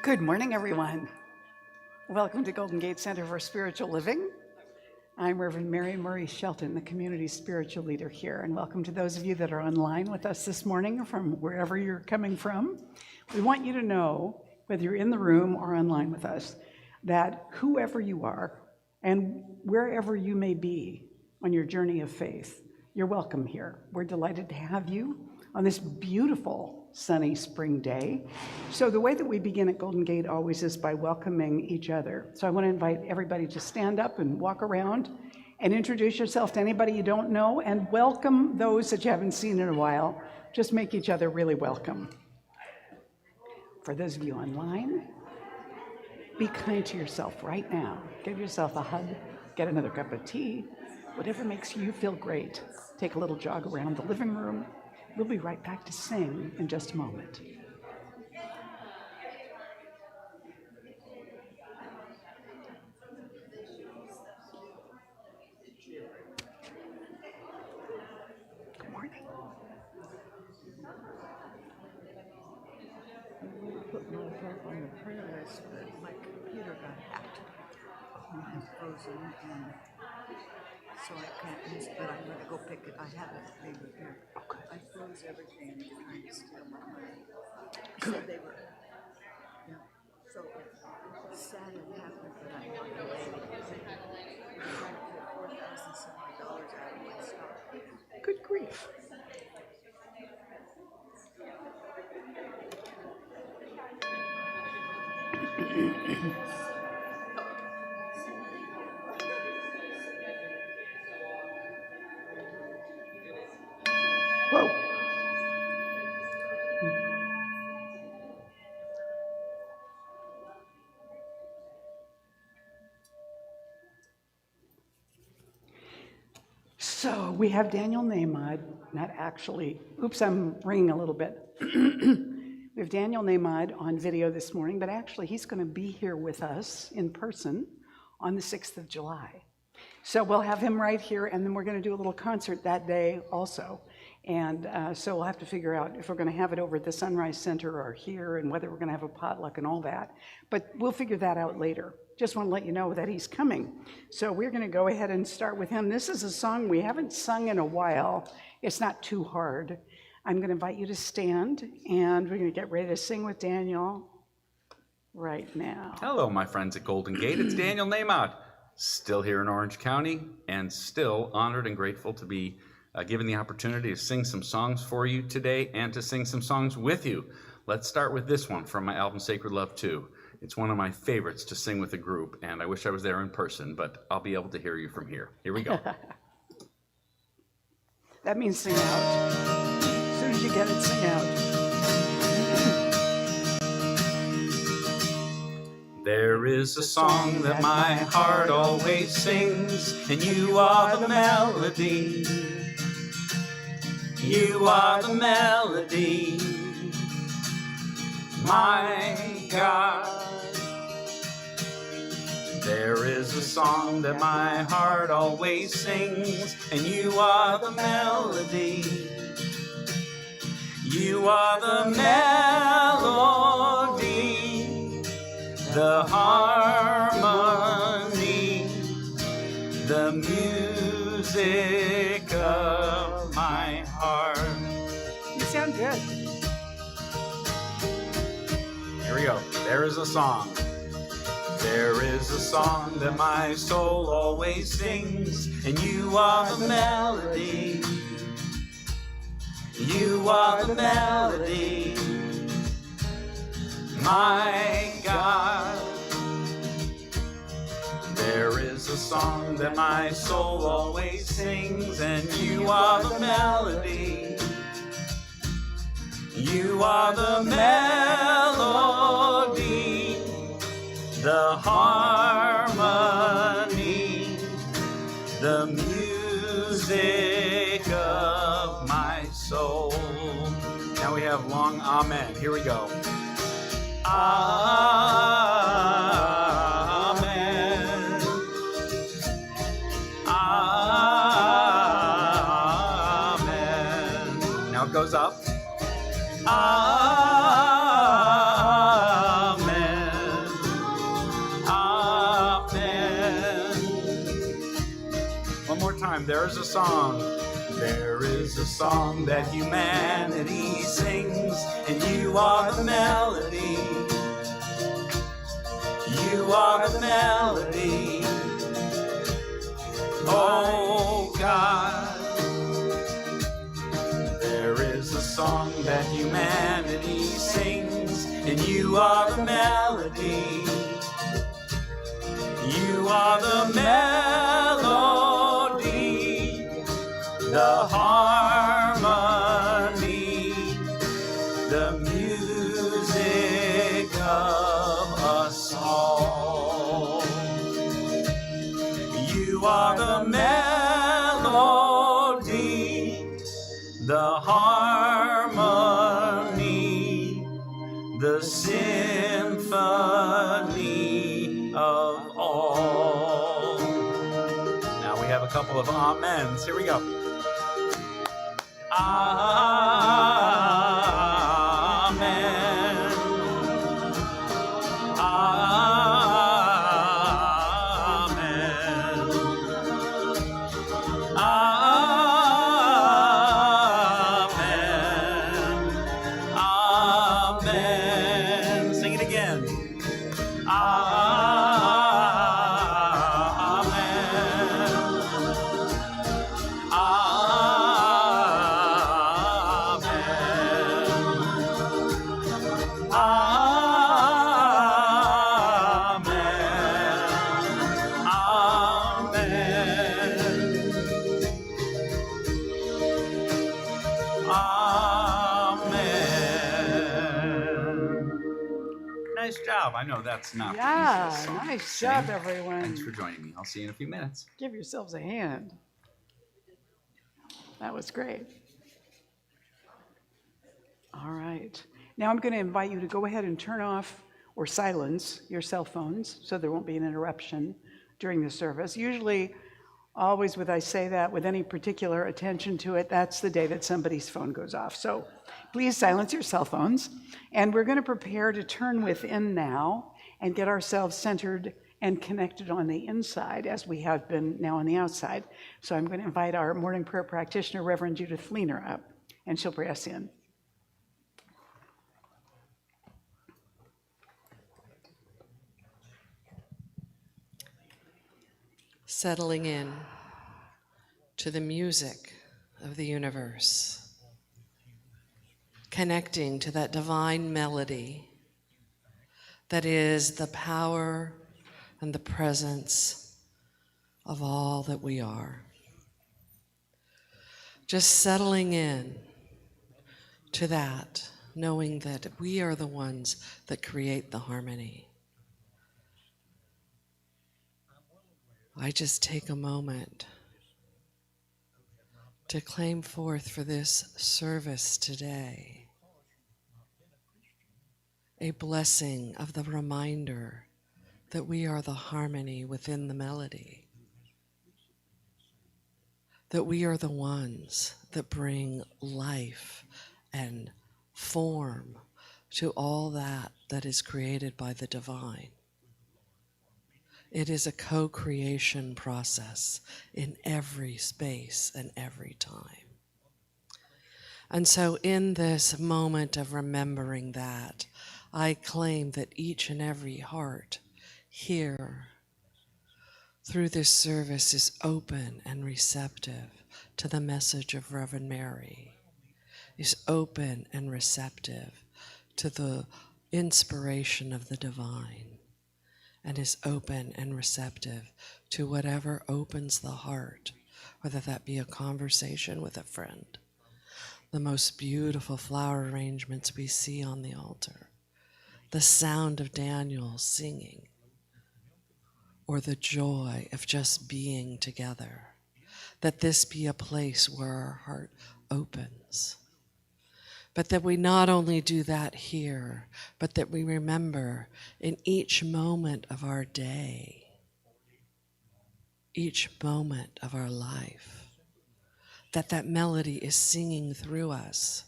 Good morning, everyone. Welcome to Golden Gate Center for Spiritual Living. I'm Reverend Mary Murray Shelton, the community spiritual leader here, and welcome to those of you that are online with us this morning from wherever you're coming from. We want you to know, whether you're in the room or online with us, that whoever you are and wherever you may be on your journey of faith, you're welcome here. We're delighted to have you on this beautiful sunny spring day. So the way that we begin at Golden Gate always is by welcoming each other. So I want to invite everybody to stand up and walk around and introduce yourself to anybody you don't know and welcome those that you haven't seen in a while. Just make each other really welcome. For those of you online, be kind to yourself right now. Give yourself a hug, get another cup of tea, whatever makes you feel great. Take a little jog around the living room. We'll be right back to sing in just a moment. Good morning. I put myself on the prayer list, but my computer got hacked and frozen, and so I can't use it, but I'm going to go pick it. I have it maybe here. Okay. I froze everything and they're trying to steal my money. Good. So they were, yeah. So it's sad it happened, but I'm not delayed. They're trying to pull $4,000 out of my stock. Good grief. Whoa. So we have Daniel Nahmad, not actually, oops, I'm ringing a little bit. We have Daniel Nahmad on video this morning, but actually he's going to be here with us in person on the 6th of July. So we'll have him right here, and then we're going to do a little concert that day also. And so we'll have to figure out if we're going to have it over at the Sunrise Center or here, and whether we're going to have a potluck and all that. But we'll figure that out later. Just want to let you know that he's coming. So we're going to go ahead and start with him. This is a song we haven't sung in a while. It's not too hard. I'm going to invite you to stand, and we're going to get ready to sing with Daniel right now. Hello, my friends at Golden Gate. It's Daniel Nahmad, still here in Orange County, and still honored and grateful to be given the opportunity to sing some songs for you today and to sing some songs with you. Let's start with this one from my album Sacred Love 2. It's one of my favorites to sing with a group, and I wish I was there in person, but I'll be able to hear you from here. Here we go. That means sing out. As soon as you get it, sing out. There is a song that my heart always sings, and you are the melody. You are the melody, my God. There is a song that my heart always sings, and you are the melody. You are the melody, the harmony, the music of my heart. You sound good. Here we go. There is a song. There is a song that my soul always sings, and you are the melody. You are the melody, my God. There is a song that my soul always sings, and you are the melody. You are the melody, the harmony, the music of my soul. Now we have long amen. Here we go. Amen. Amen. Now it goes up. Amen. more time. There's a song. There is a song that humanity sings, and you are the melody. You are the melody. Oh God. There is a song that humanity sings, and you are the melody. You are the melody, the harmony, the music of us all. You are the melody, the harmony, the symphony of all. Now we have a couple of amens. Here we go. Amen. Amen. Amen. Amen. Sing it again. Nice job. I know that's not the Yeah, easiest song to nice sing. job, everyone. Thanks for joining me. I'll see you in a few minutes. Give yourselves a hand. That was great. All right. Now I'm going to invite you to go ahead and turn off or silence your cell phones so there won't be an interruption during the service. Usually, always when I say that with any particular attention to it, that's the day that somebody's phone goes off. So please silence your cell phones. And we're going to prepare to turn within now and get ourselves centered and connected on the inside as we have been now on the outside. So I'm going to invite our morning prayer practitioner, Reverend Judith Fleener, up, and she'll pray us in. Settling in to the music of the universe, connecting to that divine melody that is the power and the presence of all that we are. Just settling in to that, knowing that we are the ones that create the harmony. I just take a moment to claim forth for this service today a blessing of the reminder that we are the harmony within the melody, that we are the ones that bring life and form to all that that is created by the divine. It is a co-creation process in every space and every time. And so in this moment of remembering that, I claim that each and every heart here through this service is open and receptive to the message of Reverend Mary, is open and receptive to the inspiration of the divine, and is open and receptive to whatever opens the heart, whether that be a conversation with a friend, the most beautiful flower arrangements we see on the altar, the sound of Daniel singing, or the joy of just being together, that this be a place where our heart opens. But that we not only do that here, but that we remember in each moment of our day, each moment of our life, that that melody is singing through us,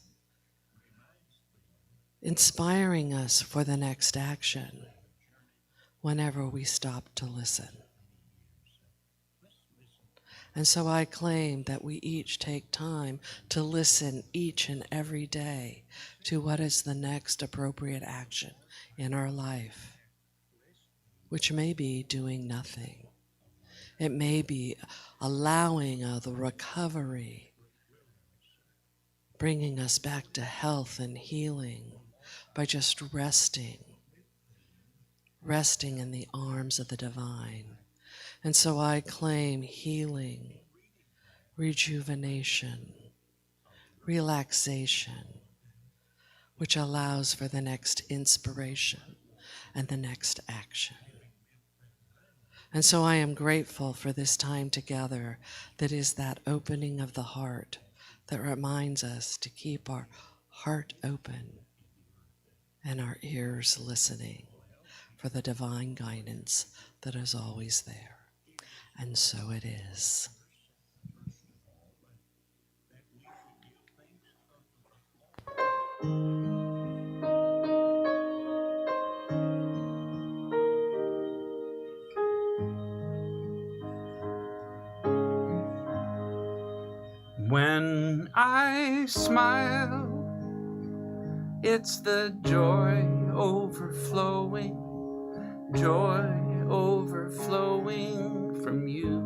inspiring us for the next action whenever we stop to listen. And so I claim that we each take time to listen each and every day to what is the next appropriate action in our life, which may be doing nothing. It may be allowing the recovery, bringing us back to health and healing by just resting in the arms of the divine. And so I claim healing, rejuvenation, relaxation, which allows for the next inspiration and the next action. And so I am grateful for this time together that is that opening of the heart that reminds us to keep our heart open and our ears listening for the divine guidance that is always there. And so it is. When I smile, it's the joy overflowing from you.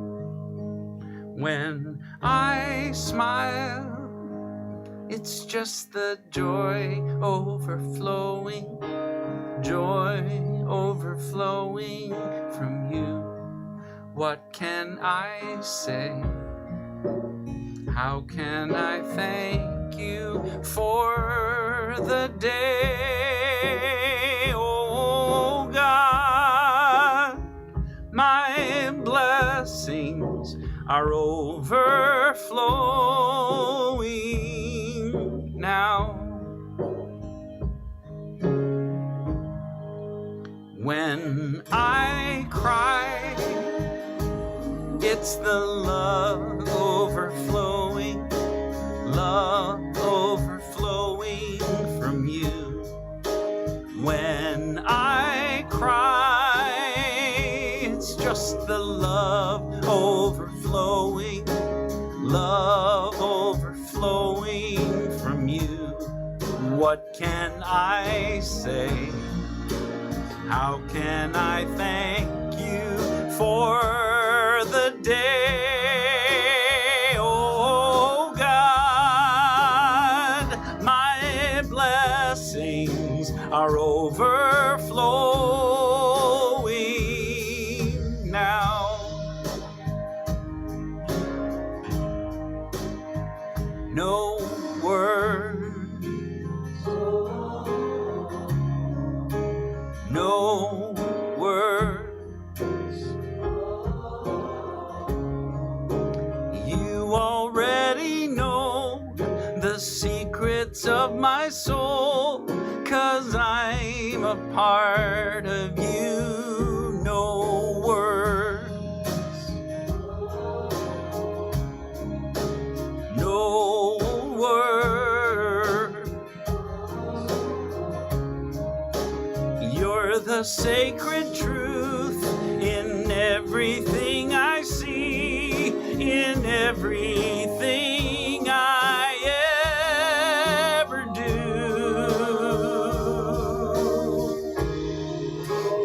When I smile, it's just the joy overflowing from you. What can I say? How can I thank you for the day, oh God? My blessings are overflowing now. When I cry, it's the love overflowing from you. When I cry, it's just the love overflowing from you. What can I say? How can I thank you for the day, oh God? My blessings are overflowing now. No words, no words. You already know the secrets of my soul, 'cause I'm a part of you. No words, no words. You're the sacred truth in everything I see, in everything I ever do.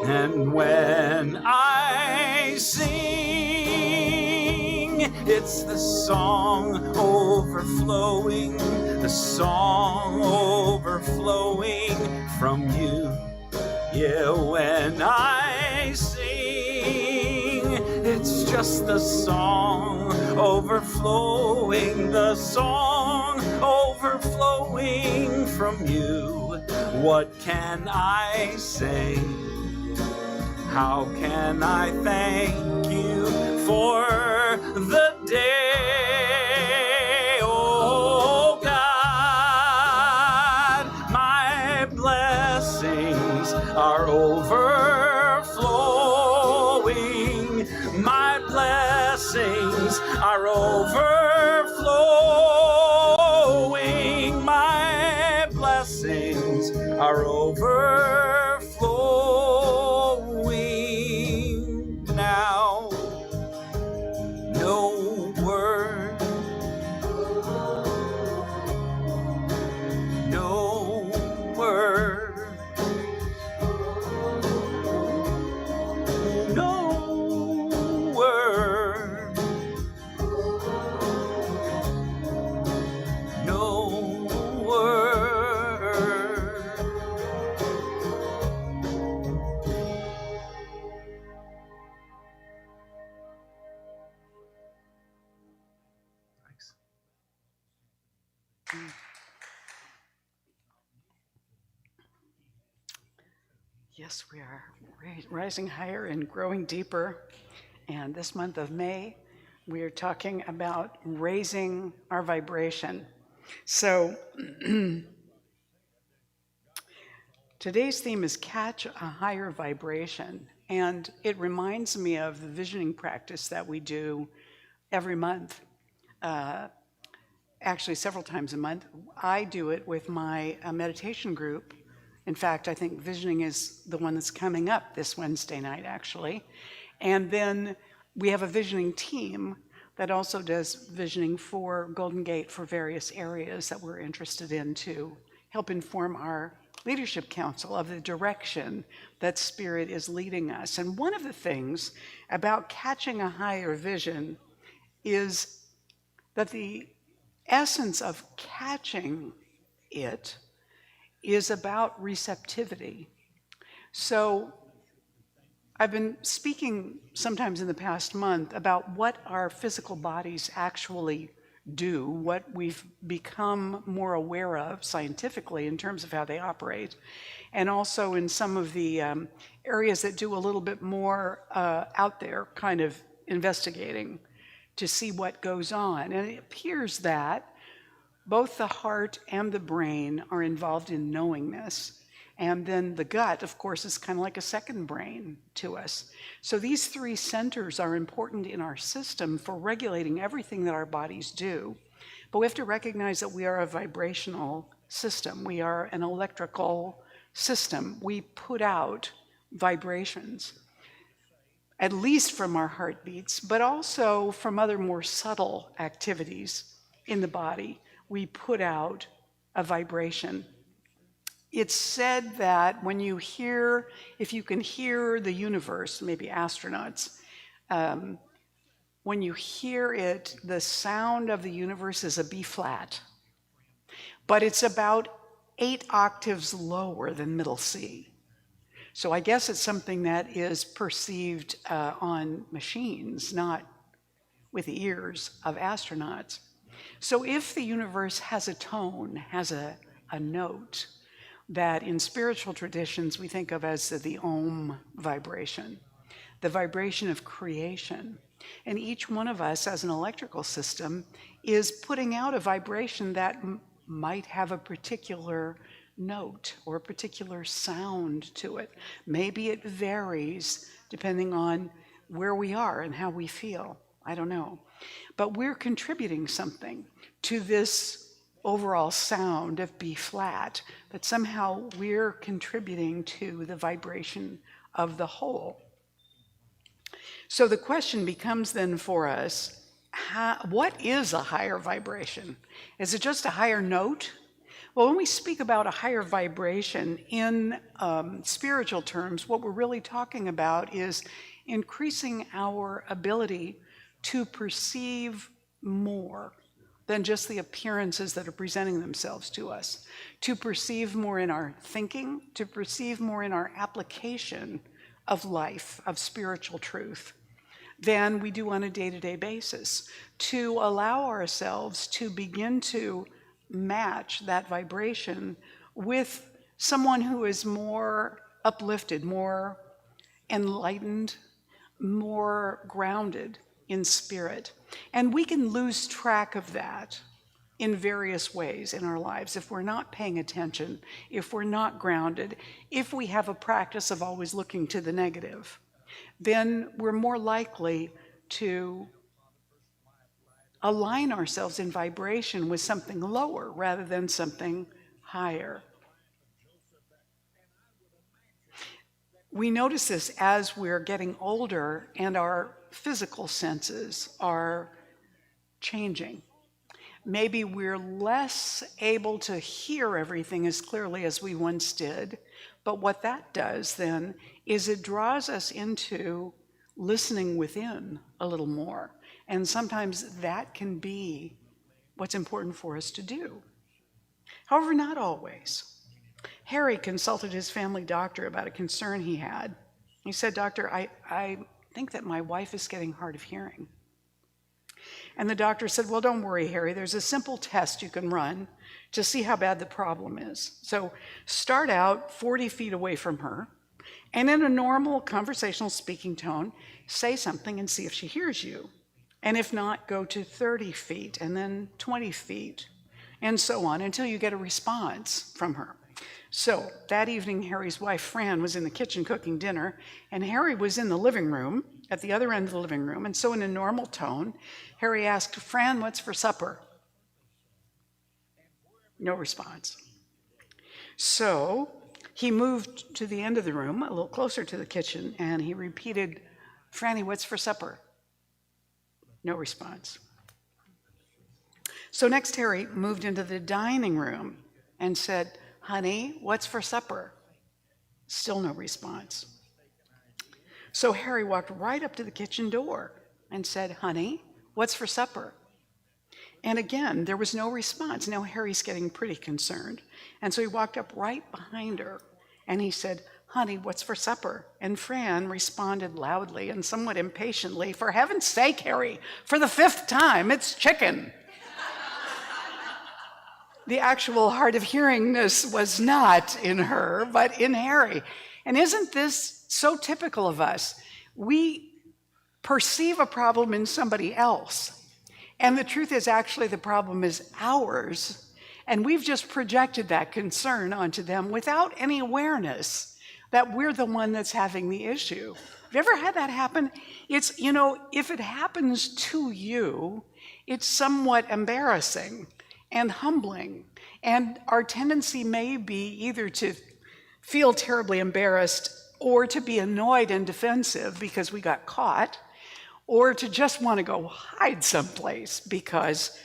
And when I sing, it's the song overflowing from you. Yeah, when I sing, it's just the song overflowing from you. What can I say? How can I thank you for the day, oh God? My blessings are overflowing. My blessings are overflowing. My blessings are overflowing now. No Yes, we are rising higher and growing deeper. And this month of May, we are talking about raising our vibration. So today's theme is catch a higher vibration. And it reminds me of the visioning practice that we do every month. Actually, several times a month. I do it with my meditation group. In fact, I think visioning is the one that's coming up this Wednesday night, actually. And then we have a visioning team that also does visioning for Golden Gate for various areas that we're interested in to help inform our leadership council of the direction that Spirit is leading us. And one of the things about catching a higher vision is that the essence of catching it is about receptivity. So I've been speaking sometimes in the past month about what our physical bodies actually do, what we've become more aware of scientifically in terms of how they operate, and also in some of the areas that do a little bit more out there kind of investigating to see what goes on. And it appears that both the heart and the brain are involved in knowing this. And then the gut, of course, is kind of like a second brain to us. So these three centers are important in our system for regulating everything that our bodies do. But we have to recognize that we are a vibrational system. We are an electrical system. We put out vibrations, at least from our heartbeats, but also from other more subtle activities in the body. We put out a vibration. It's said that when you hear, if you can hear the universe, maybe astronauts, when you hear it, the sound of the universe is a B flat, but it's about 8 octaves lower than middle C. So I guess it's something that is perceived on machines, not with the ears of astronauts. So if the universe has a tone, has a note, that in spiritual traditions we think of as the Om vibration, the vibration of creation. And each one of us as an electrical system is putting out a vibration that might have a particular note or a particular sound to it. Maybe it varies depending on where we are and how we feel. I don't know. But we're contributing something to this overall sound of B flat, that somehow we're contributing to the vibration of the whole. So the question becomes then for us, what is a higher vibration? Is it just a higher note? Well, when we speak about a higher vibration in spiritual terms, what we're really talking about is increasing our ability to perceive more than just the appearances that are presenting themselves to us, to perceive more in our thinking, to perceive more in our application of life, of spiritual truth, than we do on a day-to-day basis, to allow ourselves to begin to match that vibration with someone who is more uplifted, more enlightened, more grounded in spirit. And we can lose track of that in various ways in our lives if we're not paying attention, if we're not grounded, if we have a practice of always looking to the negative, then we're more likely to align ourselves in vibration with something lower rather than something higher. We notice this as we're getting older and our physical senses are changing. Maybe we're less able to hear everything as clearly as we once did, but what that does then is it draws us into listening within a little more. And sometimes that can be what's important for us to do. However, not always. Harry consulted his family doctor about a concern he had. He said, "Doctor, I think that my wife is getting hard of hearing." And the doctor said, well, don't worry, Harry, there's a simple test you can run to see how bad the problem is. So start out 40 feet away from her, and in a normal conversational speaking tone, say something and see if she hears you. And if not, go to 30 feet and then 20 feet and so on until you get a response from her. So that evening, Harry's wife, Fran, was in the kitchen cooking dinner, and Harry was in the living room, at the other end of the living room. And so in a normal tone, Harry asked, Fran, what's for supper? No response. So he moved to the end of the room, a little closer to the kitchen, and he repeated, Franny, what's for supper? No response. So next, Harry moved into the dining room and said, honey, what's for supper? Still no response. So Harry walked right up to the kitchen door and said, honey, what's for supper? And again, there was no response. Now Harry's getting pretty concerned. And so he walked up right behind her and he said, honey, what's for supper? And Fran responded loudly and somewhat impatiently, for heaven's sake, Harry, for the 5th time, it's chicken. The actual hard of hearingness was not in her, but in Harry. And isn't this so typical of us? We perceive a problem in somebody else, and the truth is actually the problem is ours, and we've just projected that concern onto them without any awareness that we're the one that's having the issue. Have you ever had that happen? It's, if it happens to you, it's somewhat embarrassing and humbling. And our tendency may be either to feel terribly embarrassed or to be annoyed and defensive because we got caught, or to just want to go hide someplace because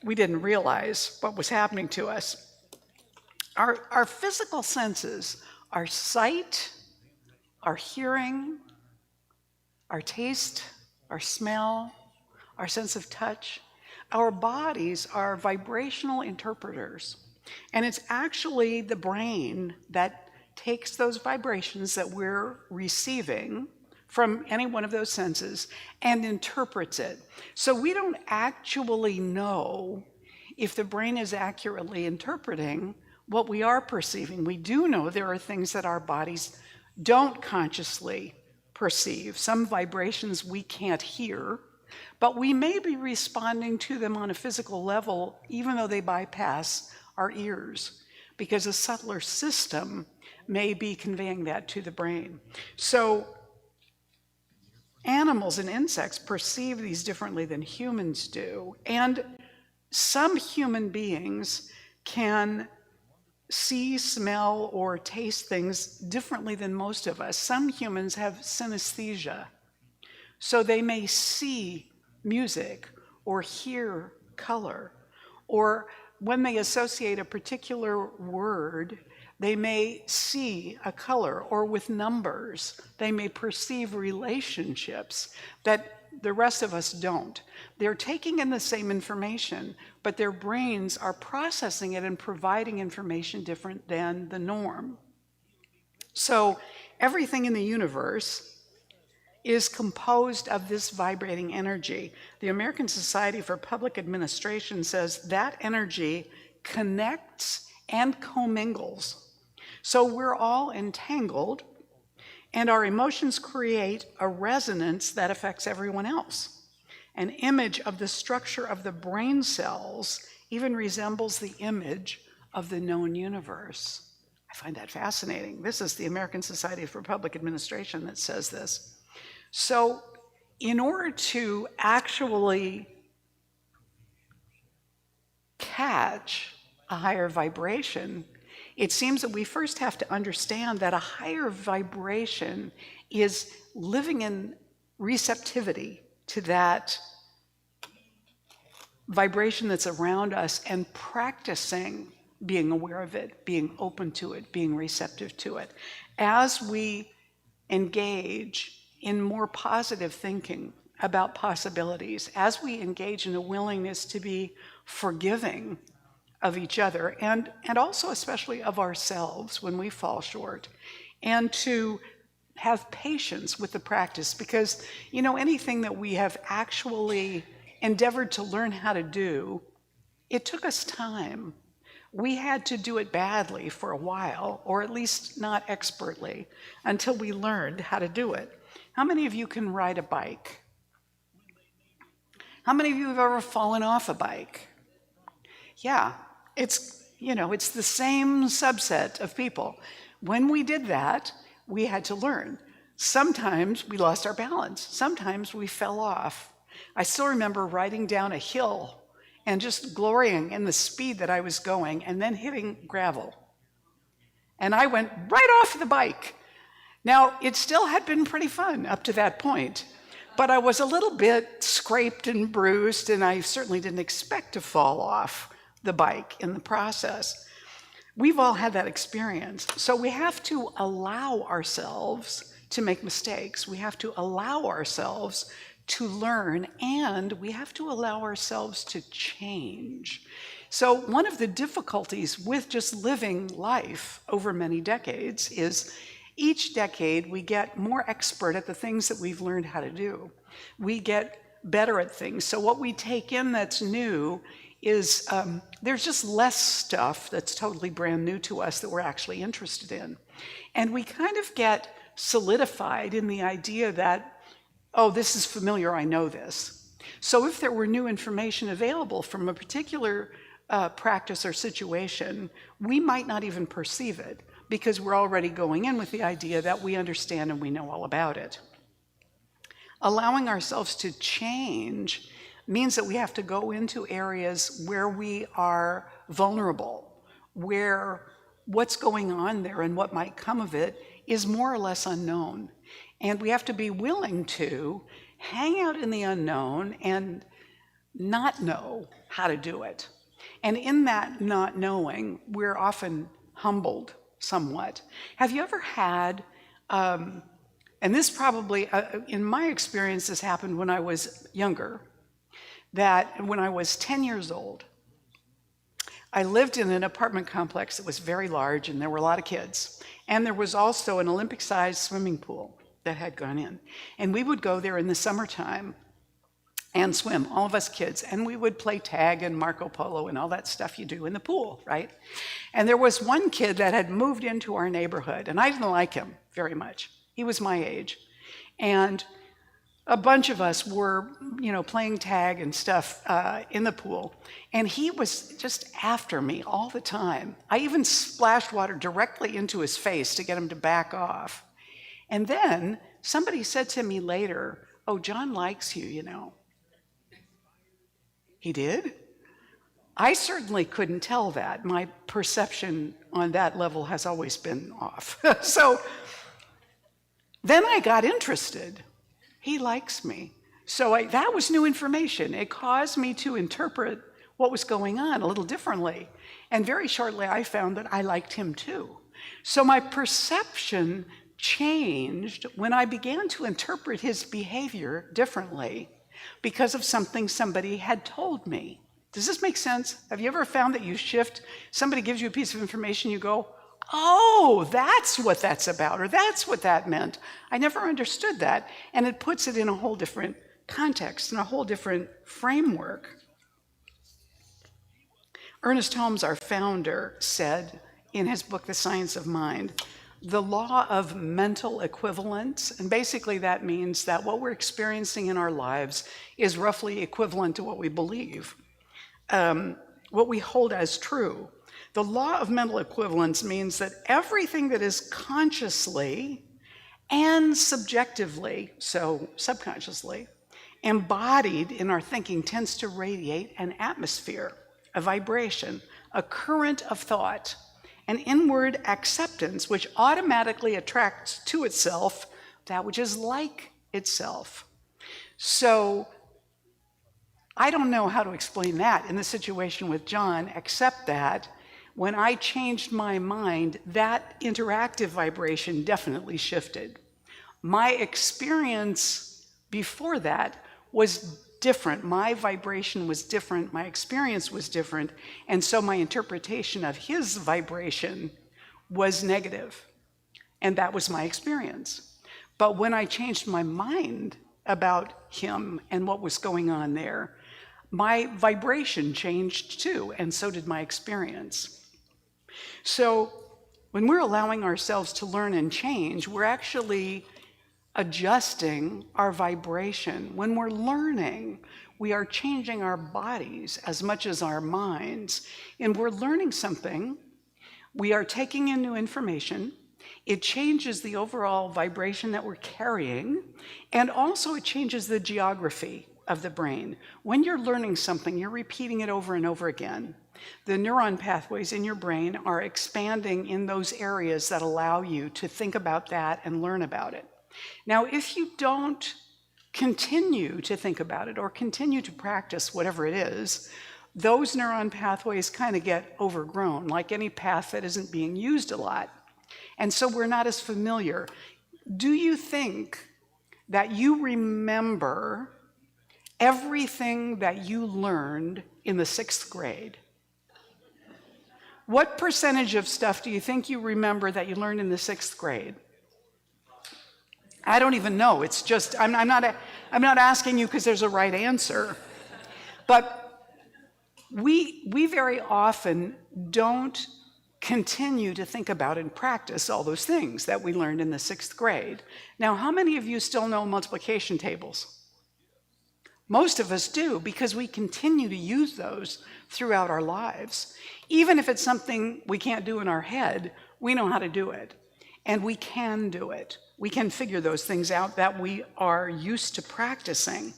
we didn't realize what was happening to us. Our physical senses, our sight, our hearing, our taste, our smell, our sense of touch, our bodies are vibrational interpreters. And it's actually the brain that takes those vibrations that we're receiving from any one of those senses and interprets it. So we don't actually know if the brain is accurately interpreting what we are perceiving. We do know there are things that our bodies don't consciously perceive, some vibrations we can't hear, but we may be responding to them on a physical level, even though they bypass our ears, because a subtler system may be conveying that to the brain. So animals and insects perceive these differently than humans do, and some human beings can see, smell, or taste things differently than most of us. Some humans have synesthesia, so they may see music or hear color, or when they associate a particular word, they may see a color, or with numbers, they may perceive relationships that the rest of us don't. They're taking in the same information, but their brains are processing it and providing information different than the norm. So everything in the universe is composed of this vibrating energy. The American Society for Public Administration says that energy connects and commingles. So we're all entangled, and our emotions create a resonance that affects everyone else. An image of the structure of the brain cells even resembles the image of the known universe. I find that fascinating. This is the American Society for Public Administration that says this. So in order to actually catch a higher vibration, it seems that we first have to understand that a higher vibration is living in receptivity to that vibration that's around us and practicing being aware of it, being open to it, being receptive to it. As we engage in more positive thinking about possibilities, as we engage in a willingness to be forgiving of each other, and also especially of ourselves when we fall short, and to have patience with the practice, because anything that we have actually endeavored to learn how to do, it took us time. We had to do it badly for a while, or at least not expertly, until we learned how to do it. How many of you can ride a bike? How many of you have ever fallen off a bike? Yeah, it's the same subset of people. When we did that, we had to learn. Sometimes we lost our balance. Sometimes we fell off. I still remember riding down a hill and just glorying in the speed that I was going and then hitting gravel. And I went right off the bike. Now, it still had been pretty fun up to that point, but I was a little bit scraped and bruised, and I certainly didn't expect to fall off the bike in the process. We've all had that experience. So we have to allow ourselves to make mistakes. We have to allow ourselves to learn, and we have to allow ourselves to change. So one of the difficulties with just living life over many decades is each decade we get more expert at the things that we've learned how to do. We get better at things. So what we take in that's new is there's just less stuff that's totally brand new to us that we're actually interested in. And we kind of get solidified in the idea that, oh, this is familiar, I know this. So if there were new information available from a particular practice or situation, we might not even perceive it because we're already going in with the idea that we understand and we know all about it. Allowing ourselves to change means that we have to go into areas where we are vulnerable, where what's going on there and what might come of it is more or less unknown. And we have to be willing to hang out in the unknown and not know how to do it. And in that not knowing, we're often humbled somewhat. Have you ever had, and this probably, in my experience, this happened when I was younger, that when I was 10 years old, I lived in an apartment complex that was very large and there were a lot of kids. And there was also an Olympic-sized swimming pool that had gone in. And we would go there in the summertime and swim, all of us kids. And we would play tag and Marco Polo and all that stuff you do in the pool, right? And there was one kid that had moved into our neighborhood, and I didn't like him very much. He was my age. And a bunch of us were, playing tag and stuff in the pool. And he was just after me all the time. I even splashed water directly into his face to get him to back off. And then somebody said to me later, "Oh, John likes you, you know." He did? I certainly couldn't tell that. My perception on that level has always been off. So then I got interested. He likes me. So that was new information. It caused me to interpret what was going on a little differently. And very shortly, I found that I liked him too. So my perception changed when I began to interpret his behavior differently because of something somebody had told me. Does this make sense? Have you ever found that you shift, somebody gives you a piece of information, you go, oh, that's what that's about, or that's what that meant. I never understood that. And it puts it in a whole different context, in a whole different framework. Ernest Holmes, our founder, said in his book, The Science of Mind, the law of mental equivalence, and basically that means that what we're experiencing in our lives is roughly equivalent to what we believe, what we hold as true. The law of mental equivalence means that everything that is consciously and subjectively, so subconsciously, embodied in our thinking tends to radiate an atmosphere, a vibration, a current of thought, an inward acceptance which automatically attracts to itself that which is like itself. So I don't know how to explain that in the situation with John, except that when I changed my mind, that interactive vibration definitely shifted. My experience before that was different. My vibration was different. My experience was different. And so my interpretation of his vibration was negative. And that was my experience. But when I changed my mind about him and what was going on there, my vibration changed too, and so did my experience. So when we're allowing ourselves to learn and change, we're actually adjusting our vibration. When we're learning, we are changing our bodies as much as our minds. And we're learning something. We are taking in new information. It changes the overall vibration that we're carrying, and also it changes the geography of the brain. When you're learning something, you're repeating it over and over again. The neuron pathways in your brain are expanding in those areas that allow you to think about that and learn about it. Now, if you don't continue to think about it or continue to practice whatever it is, those neuron pathways kind of get overgrown, like any path that isn't being used a lot. And so we're not as familiar. Do you think that you remember everything that you learned in the 6th grade? What percentage of stuff do you think you remember that you learned in the 6th grade? I don't even know. It's just, I'm not asking you because there's a right answer. But we very often don't continue to think about and practice all those things that we learned in the 6th grade. Now, how many of you still know multiplication tables? Most of us do, because we continue to use those throughout our lives. Even if it's something we can't do in our head, we know how to do it. And we can do it. We can figure those things out that we are used to practicing.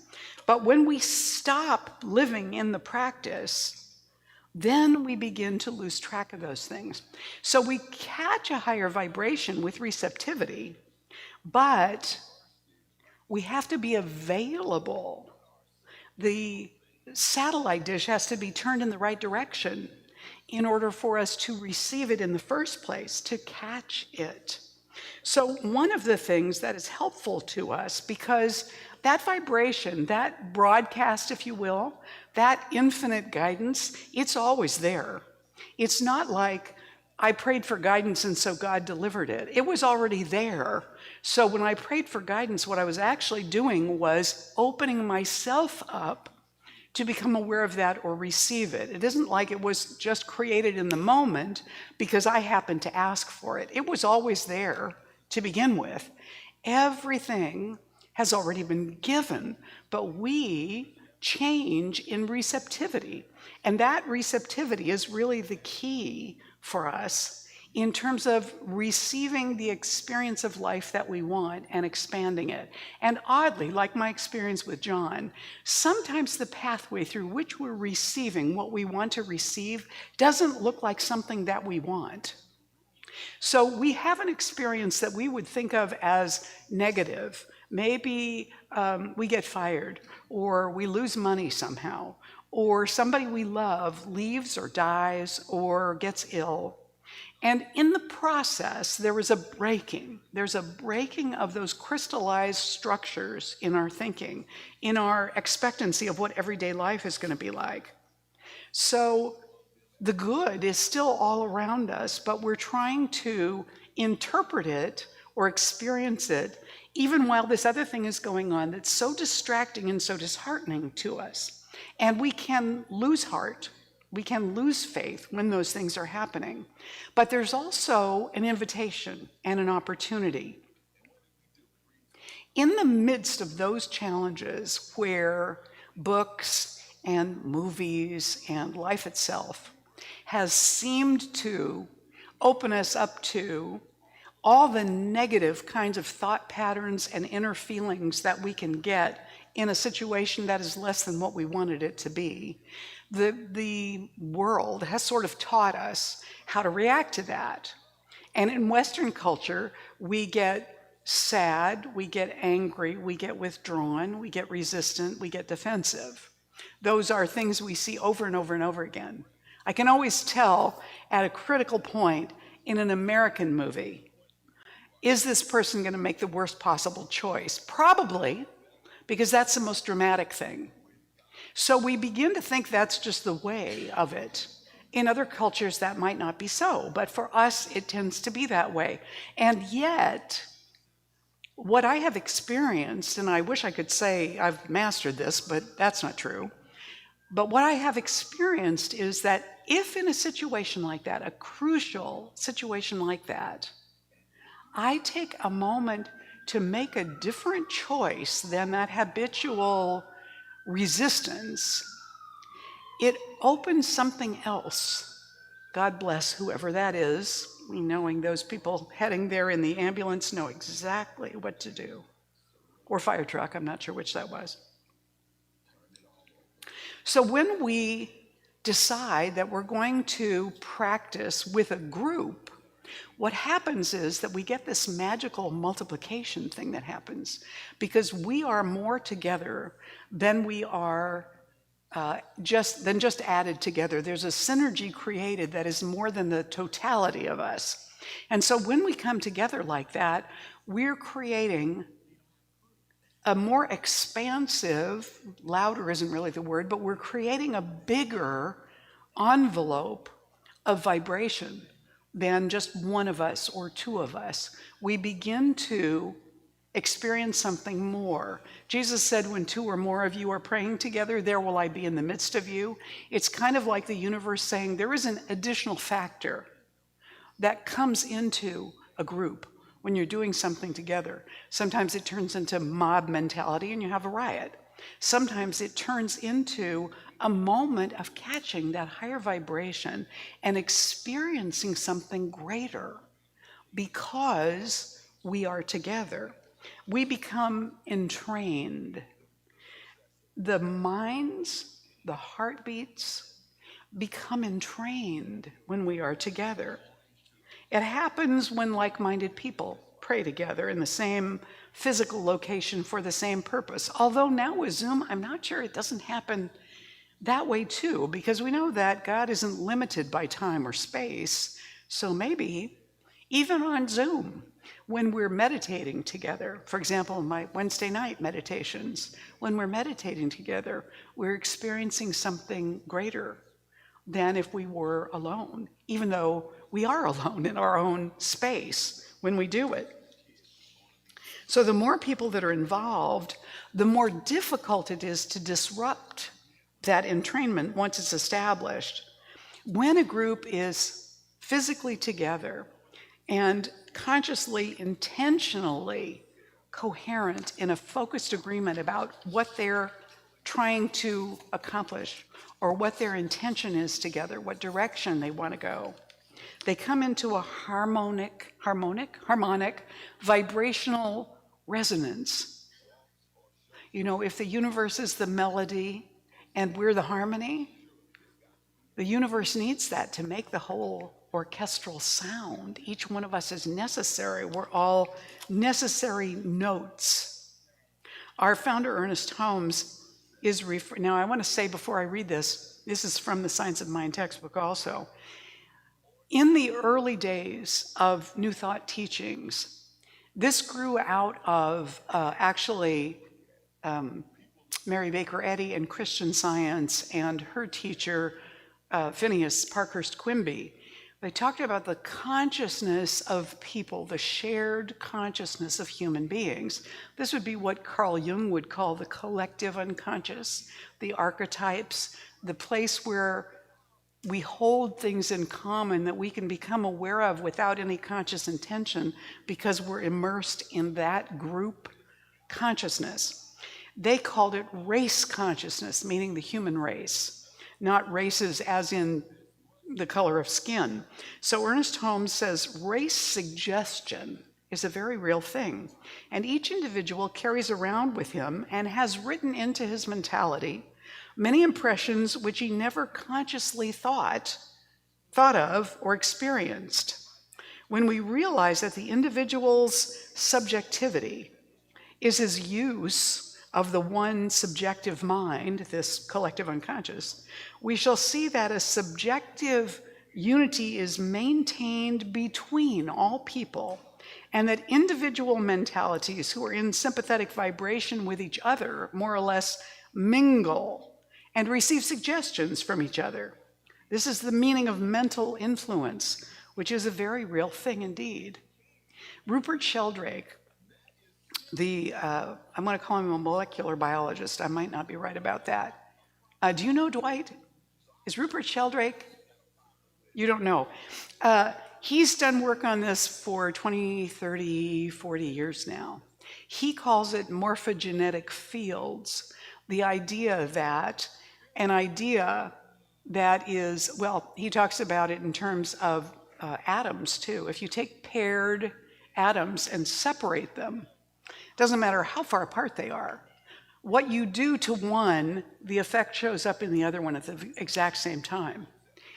But when we stop living in the practice, then we begin to lose track of those things. So we catch a higher vibration with receptivity, but we have to be available. The satellite dish has to be turned in the right direction in order for us to receive it in the first place, to catch it. So one of the things that is helpful to us, because that vibration, that broadcast, if you will, that infinite guidance, it's always there. It's not like I prayed for guidance and so God delivered it. It was already there. So when I prayed for guidance, what I was actually doing was opening myself up to become aware of that or receive it. It isn't like it was just created in the moment because I happened to ask for it. It was always there to begin with. Everything has already been given, but we change in receptivity. And that receptivity is really the key for us in terms of receiving the experience of life that we want and expanding it. And oddly, like my experience with John, sometimes the pathway through which we're receiving what we want to receive doesn't look like something that we want. So we have an experience that we would think of as negative. Maybe we get fired, or we lose money somehow, or somebody we love leaves or dies or gets ill. And in the process, there's a breaking of those crystallized structures in our thinking, in our expectancy of what everyday life is going to be like. So the good is still all around us, but we're trying to interpret it or experience it even while this other thing is going on that's so distracting and so disheartening to us. And we can lose heart. We can lose faith when those things are happening. But there's also an invitation and an opportunity. In the midst of those challenges where books and movies and life itself has seemed to open us up to all the negative kinds of thought patterns and inner feelings that we can get in a situation that is less than what we wanted it to be, the world has sort of taught us how to react to that. And in Western culture, we get sad, we get angry, we get withdrawn, we get resistant, we get defensive. Those are things we see over and over and over again. I can always tell at a critical point in an American movie, is this person going to make the worst possible choice? Probably, because that's the most dramatic thing. So we begin to think that's just the way of it. In other cultures, that might not be so, but for us, it tends to be that way. And yet, what I have experienced, and I wish I could say I've mastered this, but that's not true, But what I have experienced is that if in a situation like that, a crucial situation like that, I take a moment to make a different choice than that habitual resistance, it opens something else. God bless whoever that is, knowing those people heading there in the ambulance know exactly what to do. Or fire truck, I'm not sure which that was. So when we decide that we're going to practice with a group, what happens is that we get this magical multiplication thing that happens because we are more together than we are just added together. There's a synergy created that is more than the totality of us. And so when we come together like that, we're creating a more expansive, louder isn't really the word, but we're creating a bigger envelope of vibration than just one of us or two of us. We begin to experience something more. Jesus said, when two or more of you are praying together, there will I be in the midst of you. It's kind of like the universe saying there is an additional factor that comes into a group when you're doing something together. Sometimes it turns into mob mentality and you have a riot. Sometimes it turns into a moment of catching that higher vibration and experiencing something greater because we are together. We become entrained. The minds, the heartbeats become entrained when we are together. It happens when like-minded people pray together in the same physical location for the same purpose. Although now with Zoom, I'm not sure it doesn't happen that way too, because we know that God isn't limited by time or space. So maybe even on Zoom, when we're meditating together, for example, in my Wednesday night meditations, when we're meditating together, we're experiencing something greater than if we were alone, even though we are alone in our own space when we do it. So the more people that are involved, the more difficult it is to disrupt that entrainment once it's established. When a group is physically together and consciously, intentionally coherent in a focused agreement about what they're trying to accomplish or what their intention is together, what direction they want to go, they come into a harmonic vibrational resonance. You know, if the universe is the melody and we're the harmony, the universe needs that to make the whole orchestral sound. Each one of us is necessary. We're all necessary notes. Our founder, Ernest Holmes, is now I want to say before I read this is from the Science of Mind textbook also. In the early days of New Thought teachings, this grew out of Mary Baker Eddy and Christian Science and her teacher, Phineas Parkhurst Quimby. They talked about the consciousness of people, the shared consciousness of human beings. This would be what Carl Jung would call the collective unconscious, the archetypes, the place where we hold things in common that we can become aware of without any conscious intention because we're immersed in that group consciousness. They called it race consciousness, meaning the human race, not races as in the color of skin. So Ernest Holmes says race suggestion is a very real thing, and each individual carries around with him and has written into his mentality many impressions which he never consciously thought of or experienced. When we realize that the individual's subjectivity is his use of the one subjective mind, this collective unconscious, we shall see that a subjective unity is maintained between all people, and that individual mentalities who are in sympathetic vibration with each other more or less mingle and receive suggestions from each other. This is the meaning of mental influence, which is a very real thing indeed. Rupert Sheldrake, I'm going to call him a molecular biologist, I might not be right about that, Do you know Dwight? Is Rupert Sheldrake? You don't know. He's done work on this for 20, 30, 40 years now. He calls it morphogenetic fields. The idea that an idea that is, well, he talks about it in terms of atoms too. If you take paired atoms and separate them, doesn't matter how far apart they are, what you do to one, the effect shows up in the other one at the exact same time,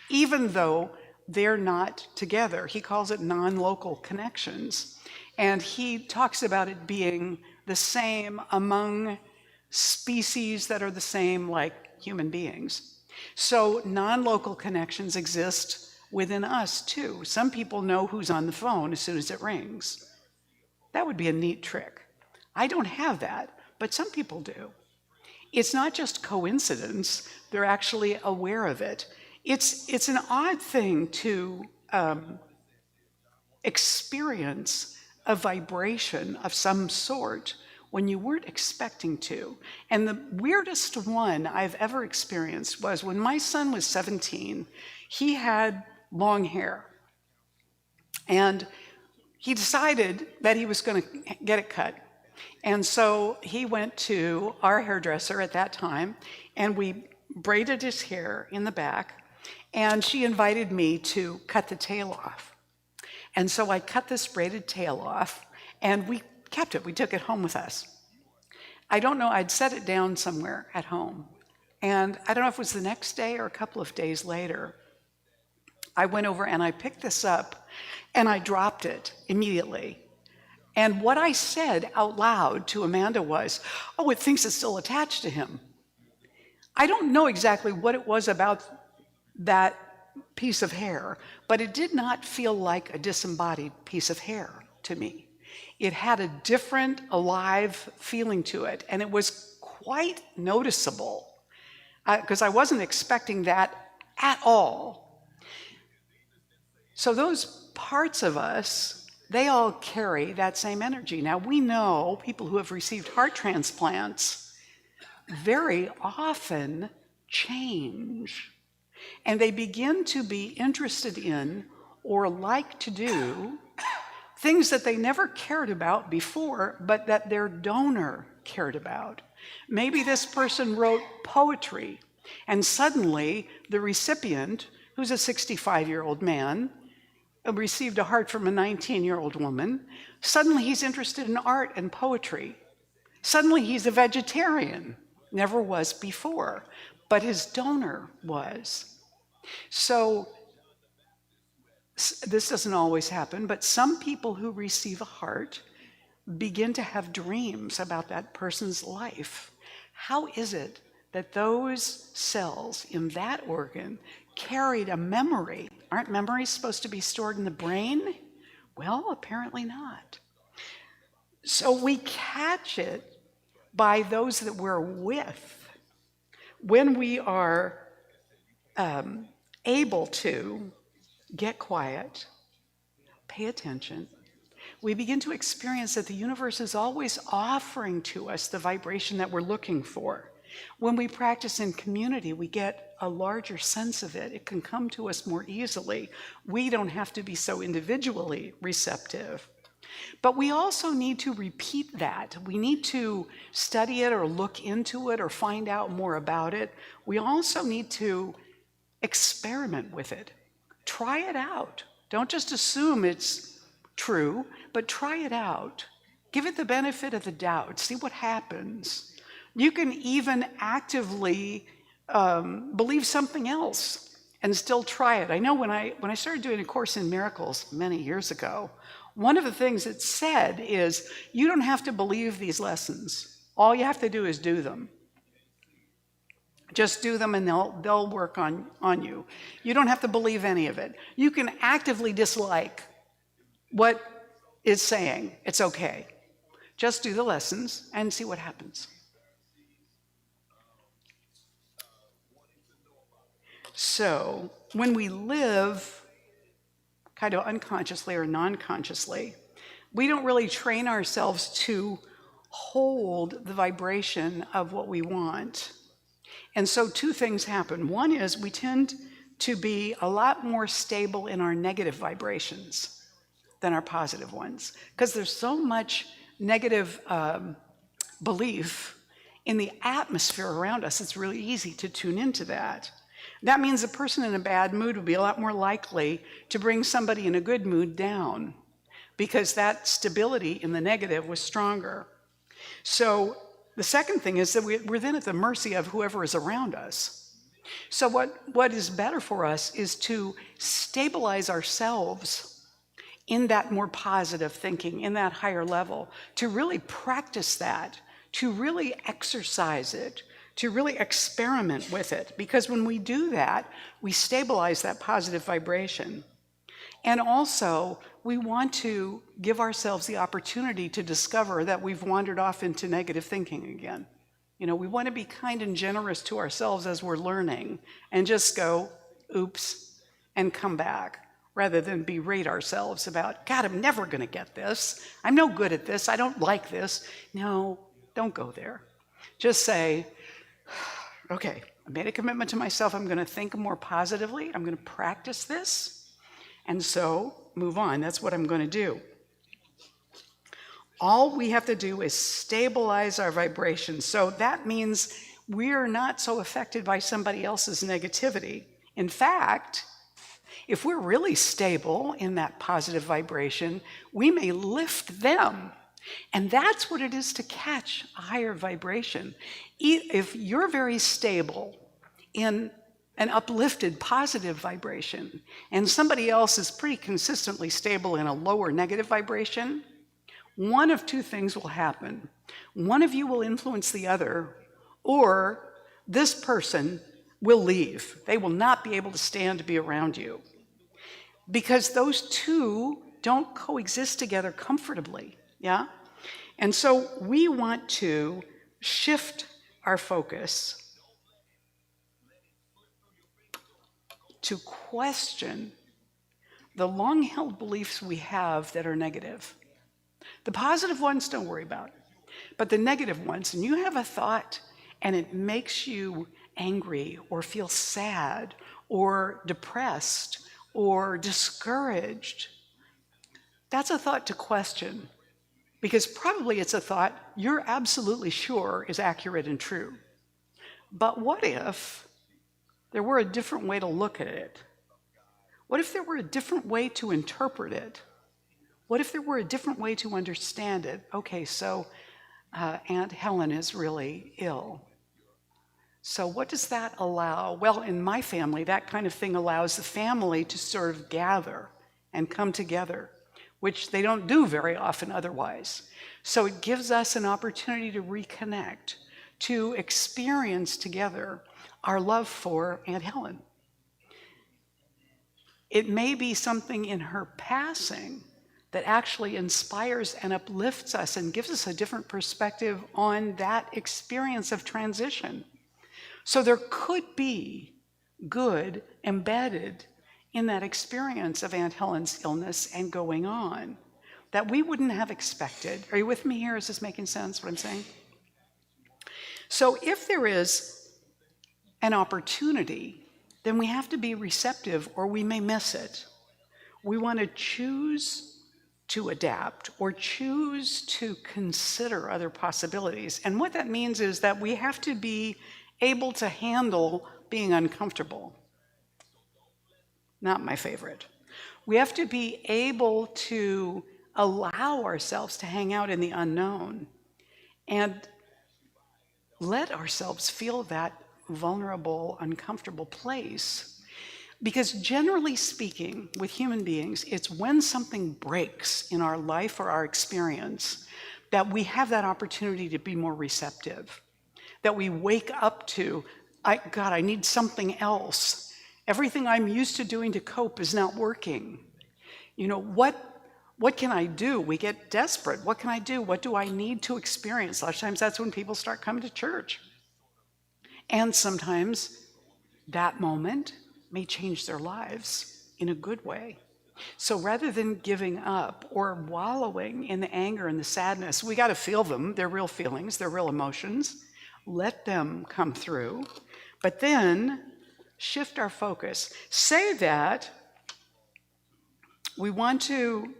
even though they're not together. He calls it non-local connections. And he talks about it being the same among species that are the same, like human beings. So non-local connections exist within us too. Some people know who's on the phone as soon as it rings. That would be a neat trick. I don't have that, but some people do. It's not just coincidence, they're actually aware of it. It's an odd thing to experience a vibration of some sort when you weren't expecting to. And the weirdest one I've ever experienced was when my son was 17, he had long hair. And he decided that he was going to get it cut. And so he went to our hairdresser at that time, and we braided his hair in the back, and she invited me to cut the tail off. And so I cut this braided tail off, and we kept it. We took it home with us. I don't know, I'd set it down somewhere at home. And I don't know if it was the next day or a couple of days later, I went over and I picked this up, and I dropped it immediately. And what I said out loud to Amanda was, "Oh, it thinks it's still attached to him." I don't know exactly what it was about that piece of hair, but it did not feel like a disembodied piece of hair to me. It had a different, alive feeling to it, and it was quite noticeable because I wasn't expecting that at all. So those parts of us, they all carry that same energy. Now, we know people who have received heart transplants very often change, and they begin to be interested in or like to do things that they never cared about before, but that their donor cared about. Maybe this person wrote poetry, and suddenly the recipient, who's a 65-year-old man, received a heart from a 19-year-old woman. Suddenly he's interested in art and poetry. Suddenly he's a vegetarian. Never was before, but his donor was. So this doesn't always happen, but some people who receive a heart begin to have dreams about that person's life. How is it that those cells in that organ carried a memory? Aren't memories supposed to be stored in the brain? Well, apparently not. So we catch it by those that we're with. When we are able to get quiet, pay attention, we begin to experience that the universe is always offering to us the vibration that we're looking for. When we practice in community, we get a larger sense of it. It can come to us more easily. We don't have to be so individually receptive. But we also need to repeat that. We need to study it or look into it or find out more about it. We also need to experiment with it. Try it out. Don't just assume it's true, but try it out. Give it the benefit of the doubt. See what happens. You can even actively believe something else and still try it. I know when I started doing A Course in Miracles many years ago, one of the things it said is, you don't have to believe these lessons. All you have to do is do them. Just do them and they'll work on you. You don't have to believe any of it. You can actively dislike what it's saying. It's okay. Just do the lessons and see what happens. So when we live kind of unconsciously or non-consciously, we don't really train ourselves to hold the vibration of what we want. And so two things happen. One is we tend to be a lot more stable in our negative vibrations than our positive ones, because there's so much negative belief in the atmosphere around us. It's really easy to tune into that. That means a person in a bad mood would be a lot more likely to bring somebody in a good mood down, because that stability in the negative was stronger. So the second thing is that we're then at the mercy of whoever is around us. So what is better for us is to stabilize ourselves in that more positive thinking, in that higher level, to really practice that, to really exercise it, to really experiment with it. Because when we do that, we stabilize that positive vibration. And also, we want to give ourselves the opportunity to discover that we've wandered off into negative thinking again. You know, we want to be kind and generous to ourselves as we're learning and just go, oops, and come back, rather than berate ourselves about, God, I'm never going to get this. I'm no good at this. I don't like this. No, don't go there. Just say, okay, I made a commitment to myself. I'm going to think more positively. I'm going to practice this. And so move on. That's what I'm going to do. All we have to do is stabilize our vibration. So that means we're not so affected by somebody else's negativity. In fact, if we're really stable in that positive vibration, we may lift them. And that's what it is to catch a higher vibration. If you're very stable in an uplifted positive vibration, and somebody else is pretty consistently stable in a lower negative vibration, one of two things will happen. One of you will influence the other, or this person will leave. They will not be able to stand to be around you, because those two don't coexist together comfortably, yeah? And so we want to shift our focus to question the long-held beliefs we have that are negative. The positive ones, don't worry about. But the negative ones, and you have a thought and it makes you angry or feel sad or depressed or discouraged, that's a thought to question, because probably it's a thought you're absolutely sure is accurate and true. But what if there were a different way to look at it? What if there were a different way to interpret it? What if there were a different way to understand it? Okay, so Aunt Helen is really ill. So what does that allow? Well, in my family, that kind of thing allows the family to sort of gather and come together, which they don't do very often otherwise. So it gives us an opportunity to reconnect, to experience together our love for Aunt Helen. It may be something in her passing that actually inspires and uplifts us and gives us a different perspective on that experience of transition. So there could be good embedded in that experience of Aunt Helen's illness and going on that we wouldn't have expected. Are you with me here? Is this making sense, what I'm saying? So if there is an opportunity, then we have to be receptive or we may miss it. We want to choose to adapt or choose to consider other possibilities. And what that means is that we have to be able to handle being uncomfortable. Not my favorite. We have to be able to allow ourselves to hang out in the unknown and let ourselves feel that vulnerable, uncomfortable place. Because generally speaking, with human beings, it's when something breaks in our life or our experience that we have that opportunity to be more receptive, that we wake up to, God, I need something else. Everything I'm used to doing to cope is not working. You know, what can I do? We get desperate. What can I do? What do I need to experience? A lot of times that's when people start coming to church. And sometimes that moment may change their lives in a good way. So rather than giving up or wallowing in the anger and the sadness, we got to feel them. They're real feelings. They're real emotions. Let them come through. But then shift our focus. Say that we want to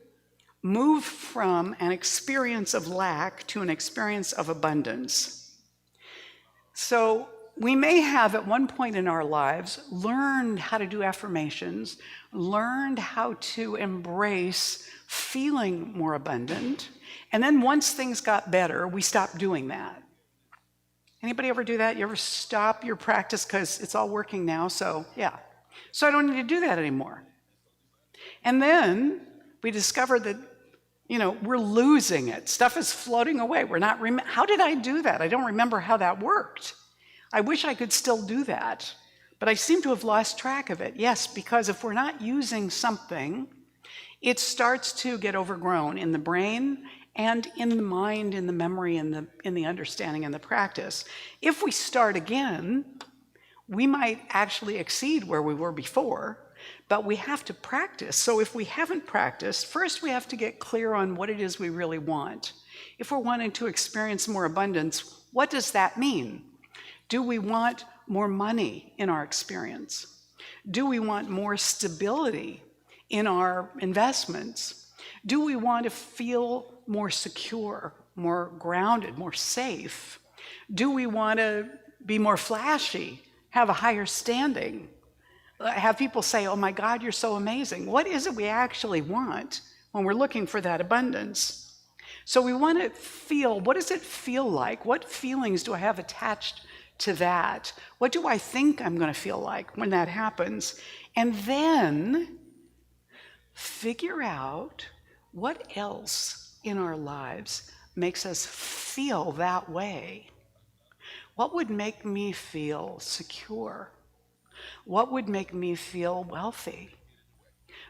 move from an experience of lack to an experience of abundance. So we may have at one point in our lives learned how to do affirmations, learned how to embrace feeling more abundant, and then once things got better, we stopped doing that. Anybody ever do that? You ever stop your practice because it's all working now, so yeah. So I don't need to do that anymore. And then we discovered that, we're losing it. Stuff is floating away. We're not, how did I do that? I don't remember how that worked. I wish I could still do that, but I seem to have lost track of it. Yes, because if we're not using something, it starts to get overgrown in the brain and in the mind, in the memory, in the understanding and the practice. If we start again, we might actually exceed where we were before, but we have to practice. So if we haven't practiced, first we have to get clear on what it is we really want. If we're wanting to experience more abundance, what does that mean? Do we want more money in our experience? Do we want more stability in our investments? Do we want to feel more secure, more grounded, more safe? Do we want to be more flashy, have a higher standing? Have people say, oh my God, you're so amazing. What is it we actually want when we're looking for that abundance? So we want to feel, what does it feel like? What feelings do I have attached to that? What do I think I'm going to feel like when that happens? And then figure out what else in our lives makes us feel that way. What would make me feel secure? What would make me feel wealthy?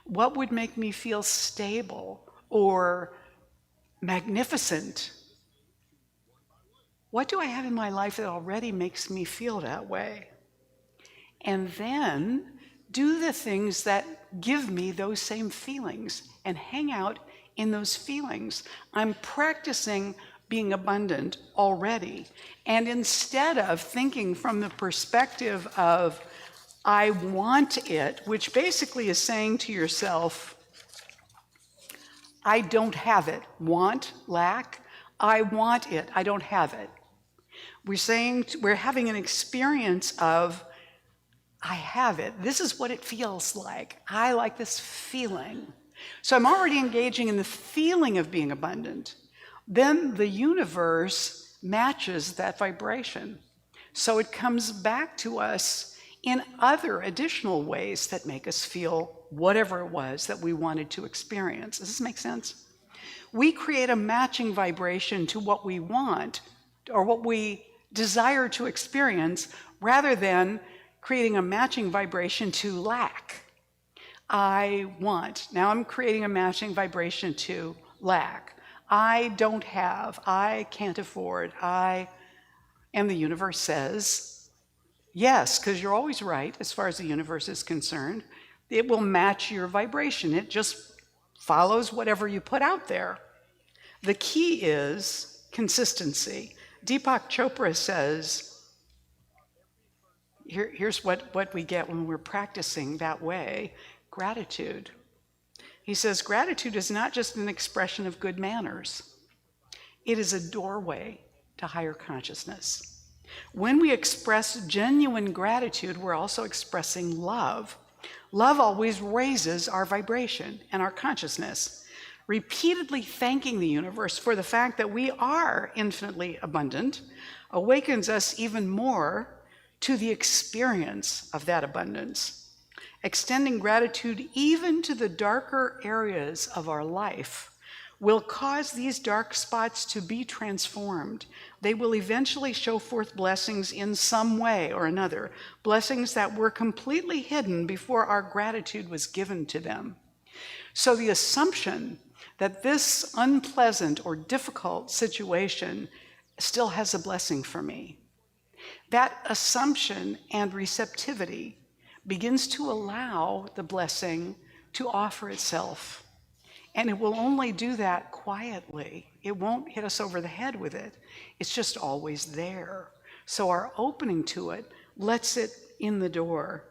What would make me feel stable or magnificent? What do I have in my life that already makes me feel that way? And then do the things that give me those same feelings and hang out in those feelings. I'm practicing being abundant already. And instead of thinking from the perspective of, I want it, which basically is saying to yourself, I don't have it. Want, lack, I want it, I don't have it. We're having an experience of, I have it. This is what it feels like. I like this feeling. So I'm already engaging in the feeling of being abundant. Then the universe matches that vibration. So it comes back to us in other additional ways that make us feel whatever it was that we wanted to experience. Does this make sense? We create a matching vibration to what we want or what we desire to experience rather than creating a matching vibration to lack. I want. Now I'm creating a matching vibration to lack. I don't have. I can't afford. And the universe says, yes, because you're always right as far as the universe is concerned. It will match your vibration. It just follows whatever you put out there. The key is consistency. Deepak Chopra says, here's what we get when we're practicing that way, gratitude. He says, gratitude is not just an expression of good manners. It is a doorway to higher consciousness. When we express genuine gratitude, we're also expressing love. Love always raises our vibration and our consciousness. Repeatedly thanking the universe for the fact that we are infinitely abundant awakens us even more to the experience of that abundance. Extending gratitude even to the darker areas of our life will cause these dark spots to be transformed. They will eventually show forth blessings in some way or another, blessings that were completely hidden before our gratitude was given to them. So the assumption that this unpleasant or difficult situation still has a blessing for me, that assumption and receptivity begins to allow the blessing to offer itself. And it will only do that quietly. It won't hit us over the head with it. It's just always there. So our opening to it lets it in the door.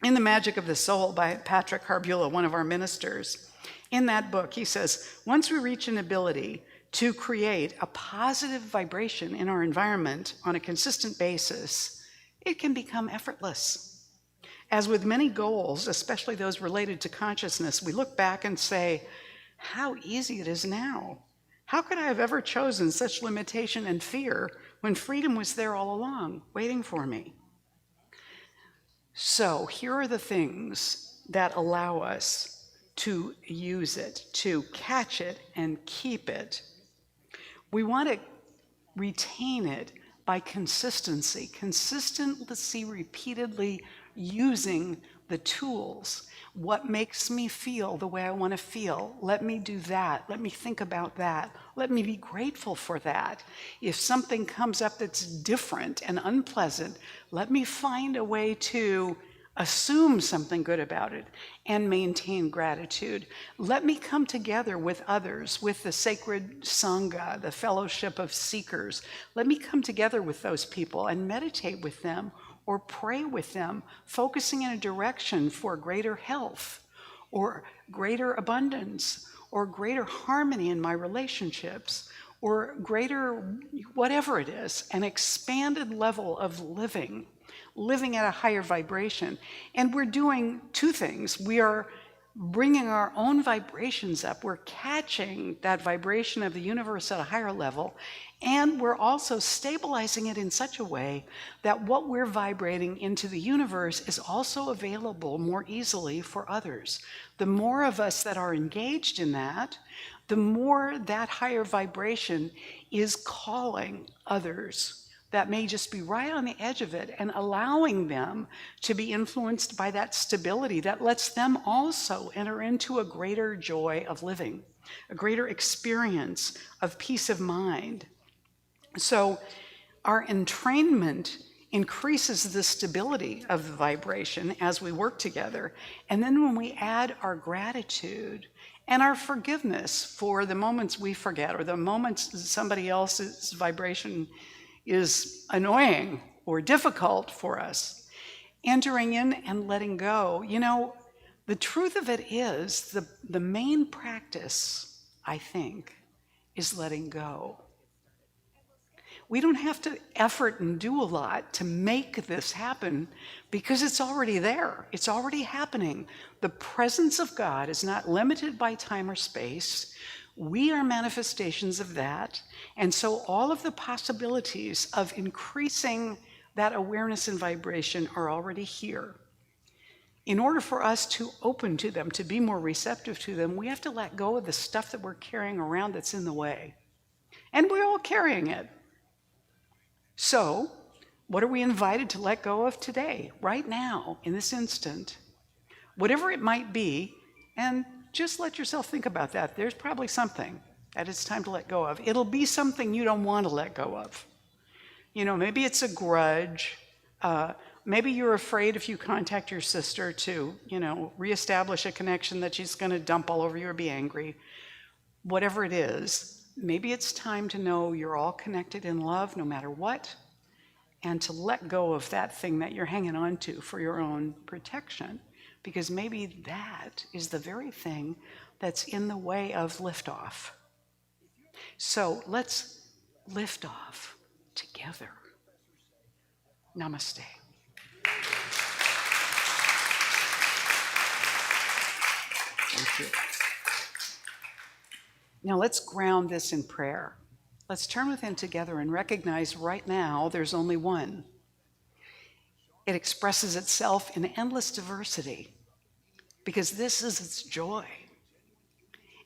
In The Magic of the Soul by Patrick Harbula, one of our ministers, in that book, he says, once we reach an ability to create a positive vibration in our environment on a consistent basis, it can become effortless. As with many goals, especially those related to consciousness, we look back and say, how easy it is now. How could I have ever chosen such limitation and fear when freedom was there all along, waiting for me? So here are the things that allow us to use it, to catch it and keep it. We want to retain it by consistency, repeatedly using the tools. What makes me feel the way I want to feel? Let me do that. Let me think about that. Let me be grateful for that. If something comes up that's different and unpleasant, let me find a way to assume something good about it and maintain gratitude. Let me come together with others, with the sacred Sangha, the fellowship of seekers. Let me come together with those people and meditate with them or pray with them, focusing in a direction for greater health or greater abundance or greater harmony in my relationships or greater whatever it is, an expanded level of living at a higher vibration. And we're doing two things. We are bringing our own vibrations up. We're catching that vibration of the universe at a higher level, and we're also stabilizing it in such a way that what we're vibrating into the universe is also available more easily for others. The more of us that are engaged in that, the more that higher vibration is calling others that may just be right on the edge of it and allowing them to be influenced by that stability that lets them also enter into a greater joy of living, a greater experience of peace of mind. So our entrainment increases the stability of the vibration as we work together. And then when we add our gratitude and our forgiveness for the moments we forget or the moments somebody else's vibration is annoying or difficult for us, entering in and letting go. You know, the truth of it is the main practice, I think, is letting go. We don't have to effort and do a lot to make this happen because it's already there. It's already happening. The presence of God is not limited by time or space. We are manifestations of that. And so all of the possibilities of increasing that awareness and vibration are already here. In order for us to open to them, to be more receptive to them, we have to let go of the stuff that we're carrying around that's in the way. And we're all carrying it. So, what are we invited to let go of today, right now, in this instant? Whatever it might be, and just let yourself think about that. There's probably something that it's time to let go of. It'll be something you don't want to let go of. You know, maybe it's a grudge. Maybe you're afraid if you contact your sister to, reestablish a connection that she's going to dump all over you or be angry. Whatever it is, maybe it's time to know you're all connected in love no matter what, and to let go of that thing that you're hanging on to for your own protection, because maybe that is the very thing that's in the way of liftoff. So let's lift off together. Namaste. Thank you. Now let's ground this in prayer. Let's turn within together and recognize right now there's only one. It expresses itself in endless diversity because this is its joy.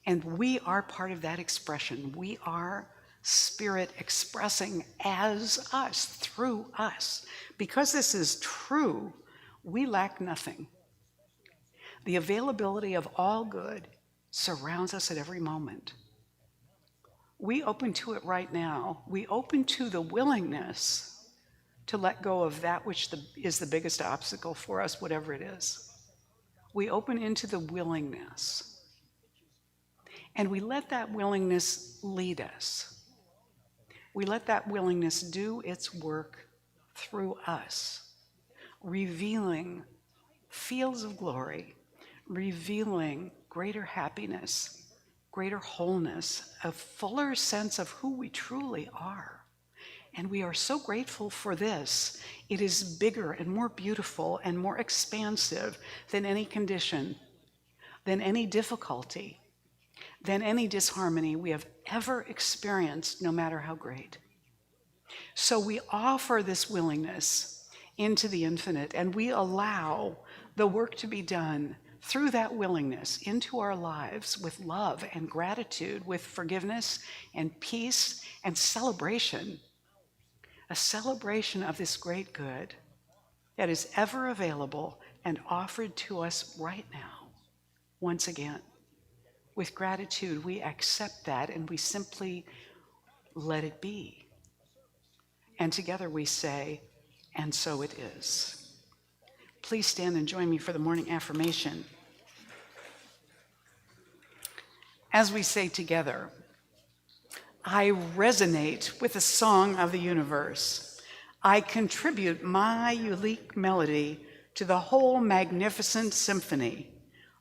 And we are part of that expression. We are spirit expressing as us, through us. Because this is true, we lack nothing. The availability of all good surrounds us at every moment. We open to it right now. We open to the willingness to let go of that which is the biggest obstacle for us, whatever it is. We open into the willingness. And we let that willingness lead us. We let that willingness do its work through us. revealing fields of glory, revealing greater happiness, greater wholeness, a fuller sense of who we truly are. And we are so grateful for this. It is bigger and more beautiful and more expansive than any condition, than any difficulty, than any disharmony we have ever experienced, no matter how great. So we offer this willingness into the infinite, and we allow the work to be done through that willingness into our lives with love and gratitude, with forgiveness and peace and celebration. A celebration of this great good that is ever available and offered to us right now, once again. With gratitude, we accept that and we simply let it be. And together we say, and so it is. Please stand and join me for the morning affirmation. As we say together, I resonate with the song of the universe. I contribute my unique melody to the whole magnificent symphony.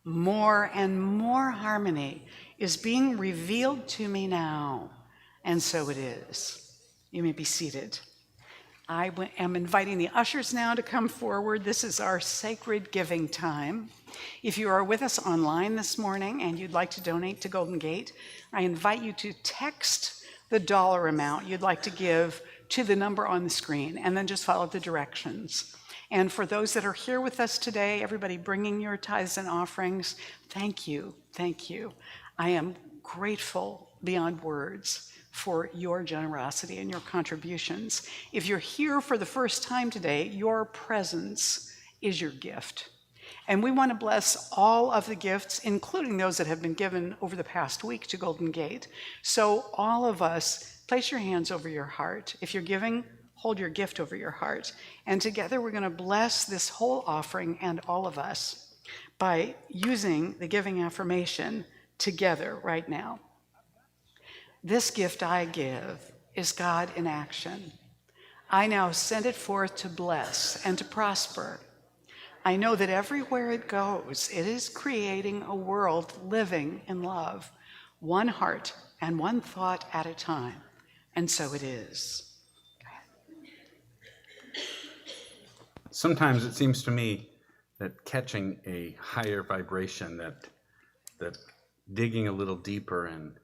More and more harmony is being revealed to me now, and so it is. You may be seated. I am inviting the ushers now to come forward. This is our sacred giving time. If you are with us online this morning and you'd like to donate to Golden Gate, I invite you to text the dollar amount you'd like to give to the number on the screen, and then just follow the directions. And for those that are here with us today, everybody bringing your tithes and offerings, thank you, thank you. I am grateful beyond words for your generosity and your contributions. If you're here for the first time today, your presence is your gift. And we want to bless all of the gifts, including those that have been given over the past week to Golden Gate. So all of us, place your hands over your heart. If you're giving, hold your gift over your heart. And together we're going to bless this whole offering and all of us by using the giving affirmation together right now. This gift I give is God in action. I now send it forth to bless and to prosper. I know that everywhere it goes, it is creating a world living in love, one heart and one thought at a time. And so it is. Sometimes it seems to me that catching a higher vibration, that digging a little deeper and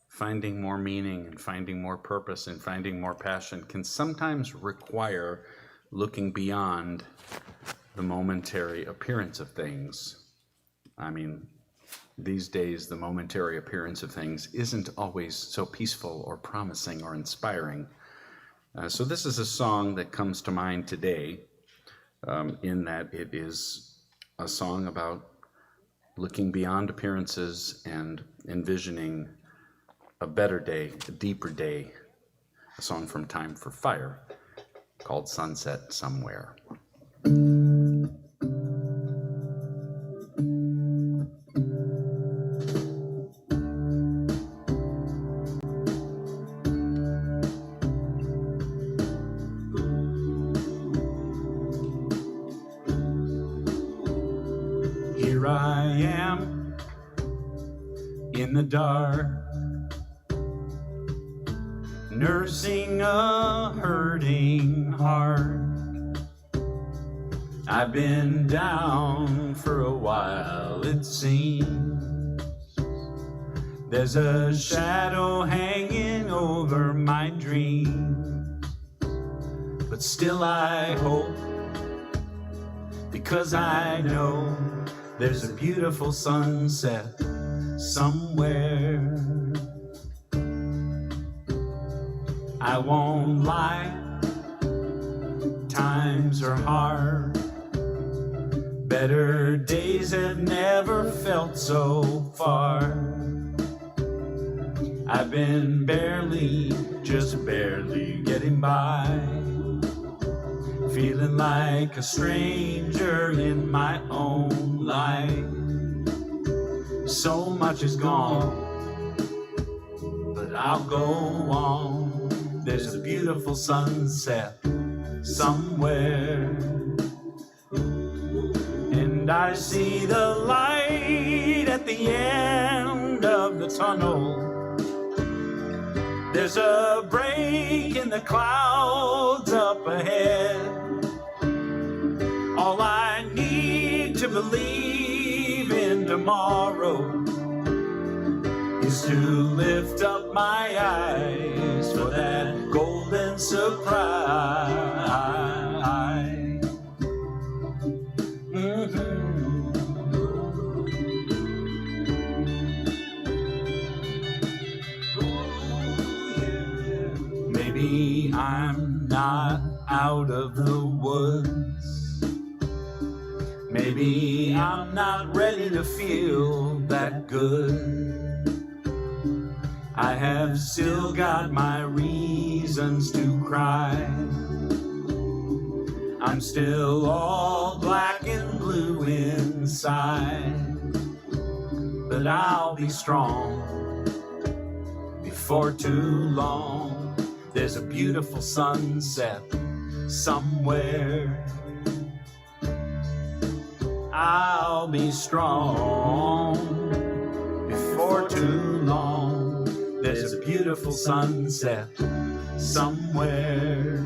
finding more meaning and finding more purpose and finding more passion can sometimes require looking beyond the momentary appearance of things. I mean, these days, the momentary appearance of things isn't always so peaceful or promising or inspiring. So this is a song that comes to mind today, in that it is a song about looking beyond appearances and envisioning a better day, a deeper day, a song from Time for Fire called Sunset Somewhere. Here I am in the dark, nursing a hurting heart. I've been down for a while, it seems. There's a shadow hanging over my dreams, but still I hope, because I know there's a beautiful sunset somewhere. I won't lie, times are hard. Better days have never felt so far. I've been just barely getting by, feeling like a stranger in my own life. So much is gone, but I'll go on. There's a beautiful sunset somewhere. And I see the light at the end of the tunnel. There's a break in the clouds up ahead. All I need to believe in tomorrow is to lift up my eyes for that golden surprise. Maybe I'm not out of the woods. Maybe I'm not ready to feel that good. I have still got my reasons to cry. I'm still all black and blue inside. But I'll be strong before too long. There's a beautiful sunset somewhere. I'll be strong before too long. There's a beautiful sunset somewhere.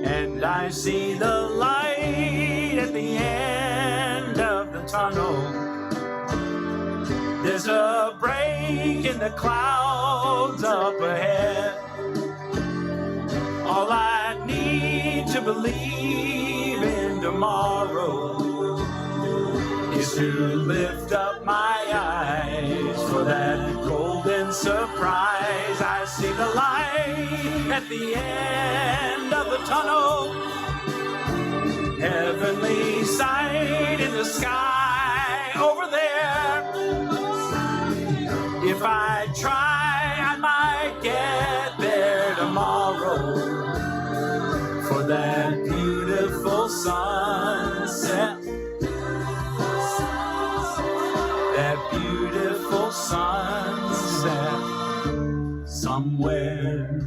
And I see the light at the end of the tunnel. There's a break in the clouds up ahead. All I need to believe in tomorrow is to lift up my eyes for that golden surprise. I see the light at the end of the tunnel. Heavenly sight in the sky over there. If I try, I might get there tomorrow for that beautiful sunset. That beautiful sunset somewhere.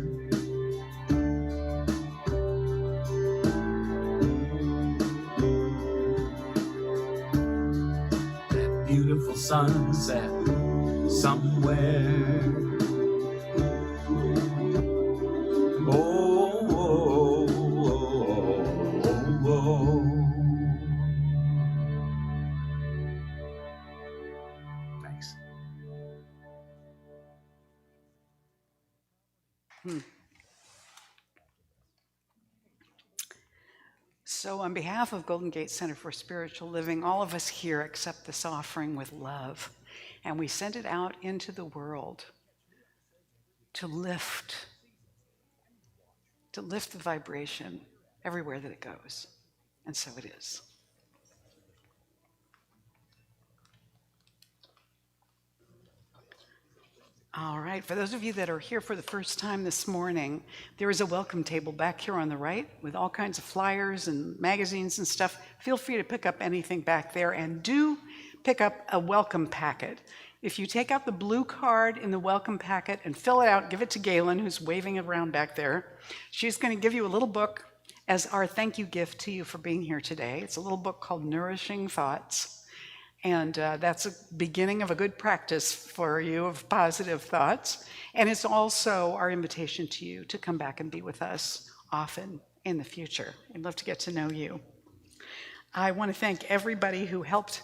That beautiful sunset somewhere. Oh, oh, oh, oh, oh. Thanks. So on behalf of Golden Gate Center for Spiritual Living, all of us here accept this offering with love, and we send it out into the world to lift the vibration everywhere that it goes. And so it is. All right, for those of you that are here for the first time this morning, there is a welcome table back here on the right with all kinds of flyers and magazines and stuff. Feel free to pick up anything back there, and do pick up a welcome packet. If you take out the blue card in the welcome packet and fill it out, give it to Galen, who's waving around back there. She's going to give you a little book as our thank you gift to you for being here today. It's a little book called Nourishing Thoughts. And that's a beginning of a good practice for you of positive thoughts. And it's also our invitation to you to come back and be with us often in the future. I'd love to get to know you. I want to thank everybody who helped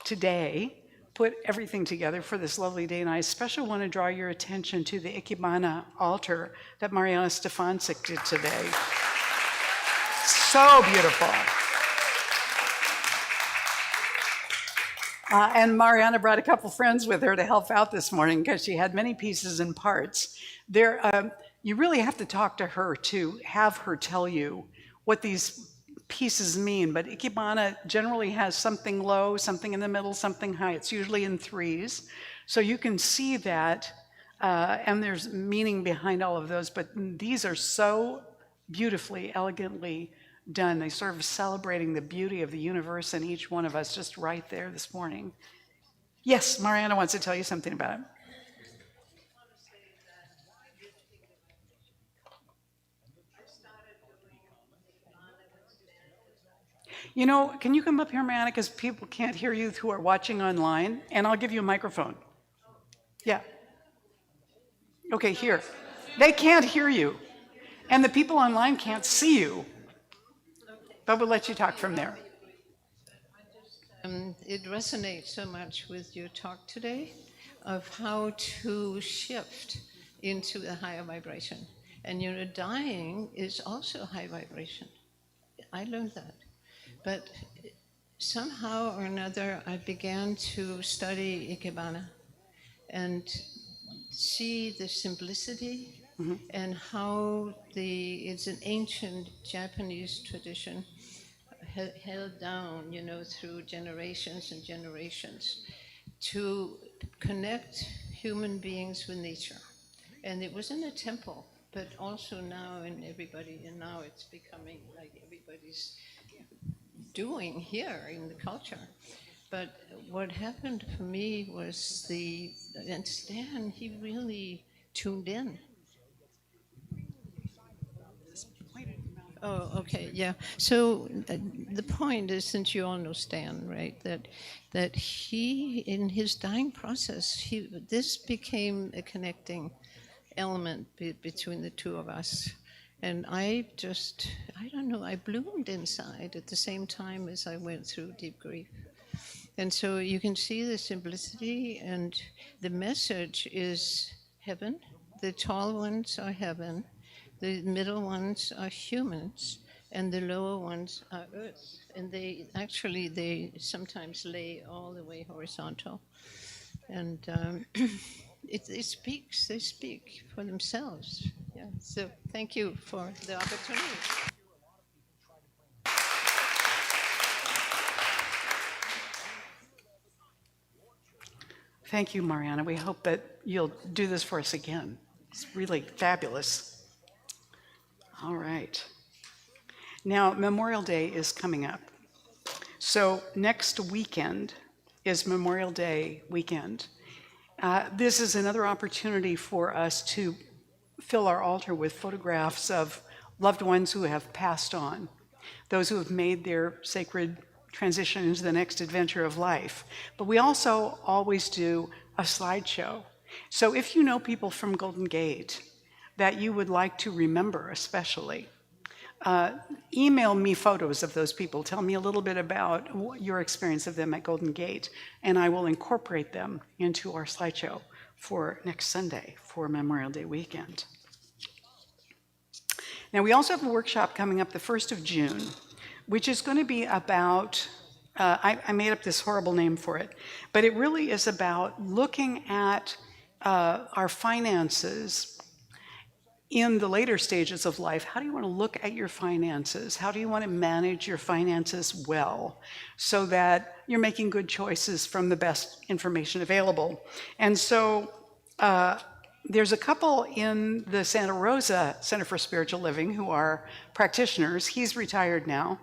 today put everything together for this lovely day. And I especially want to draw your attention to the Ikebana altar that Mariana Stefancic did today. So beautiful. And Mariana brought a couple friends with her to help out this morning because she had many pieces and parts. You really have to talk to her to have her tell you what these pieces mean. But Ikebana generally has something low, something in the middle, something high. It's usually in threes. So you can see that, and there's meaning behind all of those. But these are so beautifully, elegantly done. They sort of celebrating the beauty of the universe and each one of us just right there this morning. Yes, Mariana wants to tell you something about it. You know, can you come up here, Mariana, because people can't hear you who are watching online, and I'll give you a microphone. Yeah. Okay, here. They can't hear you, and the people online can't see you, but we'll let you talk from there. It resonates so much with your talk today of how to shift into a higher vibration. And you know, dying is also high vibration. I learned that. But somehow or another, I began to study Ikebana and see the simplicity and how it's an ancient Japanese tradition held down, you know, through generations and generations to connect human beings with nature. And it was in a temple, but also now and now it's becoming like everybody's doing here in the culture. But what happened for me was and Stan, he really tuned in. Oh, okay, yeah. So the point is, since you all know Stan, right, that he, in his dying process, this became a connecting element between the two of us. And I don't know, I bloomed inside at the same time as I went through deep grief. And so you can see the simplicity, and the message is heaven. The tall ones are heaven. The middle ones are humans, and the lower ones are earth. And they sometimes lay all the way horizontal. And they speak for themselves. Yeah. So thank you for the opportunity. Thank you, Mariana. We hope that you'll do this for us again. It's really fabulous. All right. Now, Memorial Day is coming up. So next weekend is Memorial Day weekend. This is another opportunity for us to fill our altar with photographs of loved ones who have passed on, those who have made their sacred transition into the next adventure of life. But we also always do a slideshow. So if you know people from Golden Gate that you would like to remember especially, email me photos of those people. Tell me a little bit about your experience of them at Golden Gate, and I will incorporate them into our slideshow for next Sunday for Memorial Day weekend. Now, we also have a workshop coming up the 1st of June, which is going to be about, I made up this horrible name for it, but it really is about looking at our finances in the later stages of life. How do you want to look at your finances? How do you want to manage your finances well so that you're making good choices from the best information available? And so there's a couple in the Santa Rosa Center for Spiritual Living who are practitioners. He's retired now.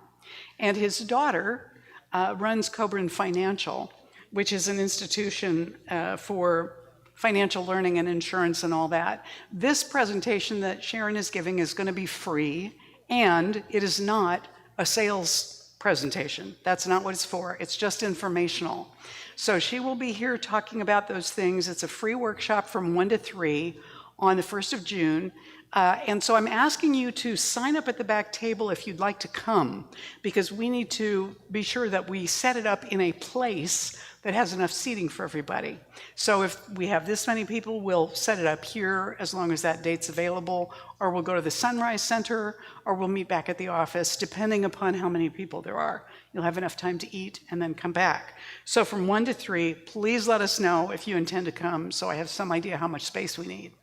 And his daughter runs Coburn Financial, which is an institution for financial learning and insurance and all that. This presentation that Sharon is giving is going to be free, and it is not a sales presentation. That's not what it's for. It's just informational. So she will be here talking about those things. It's a free workshop from 1 to 3 on the 1st of June. And so I'm asking you to sign up at the back table if you'd like to come, because we need to be sure that we set it up in a place that has enough seating for everybody. So if we have this many people, we'll set it up here as long as that date's available, or we'll go to the Sunrise Center, or we'll meet back at the office, depending upon how many people there are. You'll have enough time to eat and then come back. So from 1 to 3, please let us know if you intend to come so I have some idea how much space we need.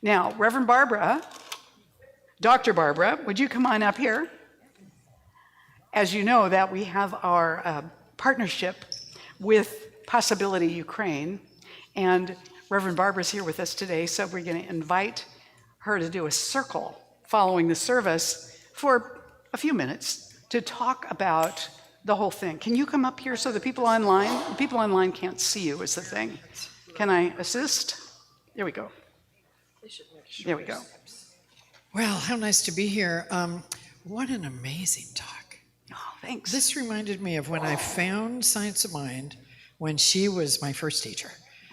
Now, Reverend Barbara, Dr. Barbara, would you come on up here? As you know, that we have our partnership with Possibility Ukraine, and Reverend Barbara's here with us today, so we're going to invite her to do a circle following the service for a few minutes to talk about the whole thing. Can you come up here so the people online can't see you is the thing. Can I assist? There we go. There we go. Well, how nice to be here. What an amazing talk. Oh, Thanks. This reminded me of when I found Science of Mind when she was my first teacher.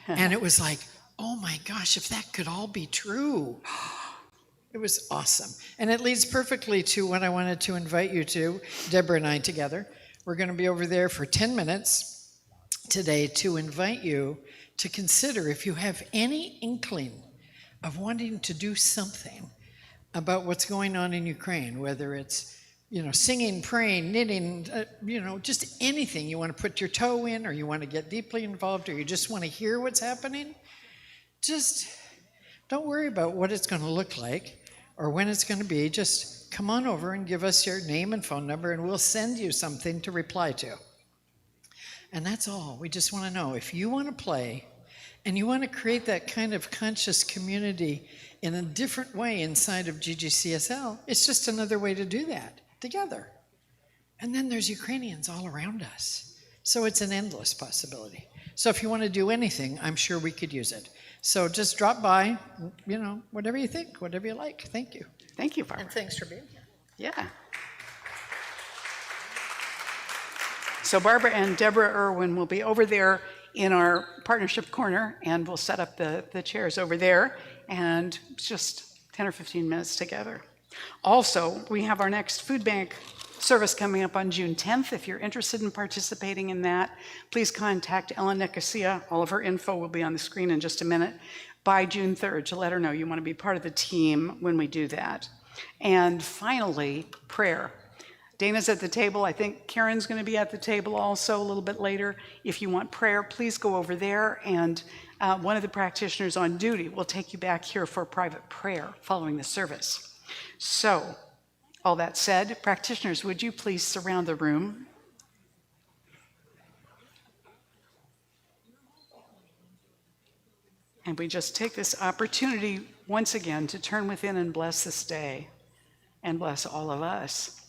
And it was like, oh my gosh, if that could all be true. It was awesome. And it leads perfectly to what I wanted to invite you to, Deborah and I together. We're going to be over there for 10 minutes today to invite you to consider if you have any inkling of wanting to do something about what's going on in Ukraine, whether it's singing, praying, knitting, just anything you want to put your toe in, or you want to get deeply involved, or you just want to hear what's happening. Just don't worry about what it's going to look like or when it's going to be. Just come on over and give us your name and phone number, and we'll send you something to reply to. And that's all. We just want to know if you want to play and you want to create that kind of conscious community in a different way inside of GGCSL, it's just another way to do that together. And then there's Ukrainians all around us. So it's an endless possibility. So if you want to do anything, I'm sure we could use it. So just drop by, whatever you think, whatever you like. Thank you. Thank you, Barbara. And thanks for being here. Yeah. So Barbara and Deborah Irwin will be over there in our partnership corner, and we'll set up the chairs over there, and just 10 or 15 minutes together. Also, we have our next food bank service coming up on June 10th. If you're interested in participating in that, please contact Ellen Nicosia. All of her info will be on the screen in just a minute, by June 3rd, to let her know you want to be part of the team when we do that. And finally, prayer. Dana's at the table. I think Karen's going to be at the table also a little bit later. If you want prayer, please go over there, and one of the practitioners on duty will take you back here for private prayer following the service. So, all that said, practitioners, would you please surround the room? And we just take this opportunity once again to turn within and bless this day and bless all of us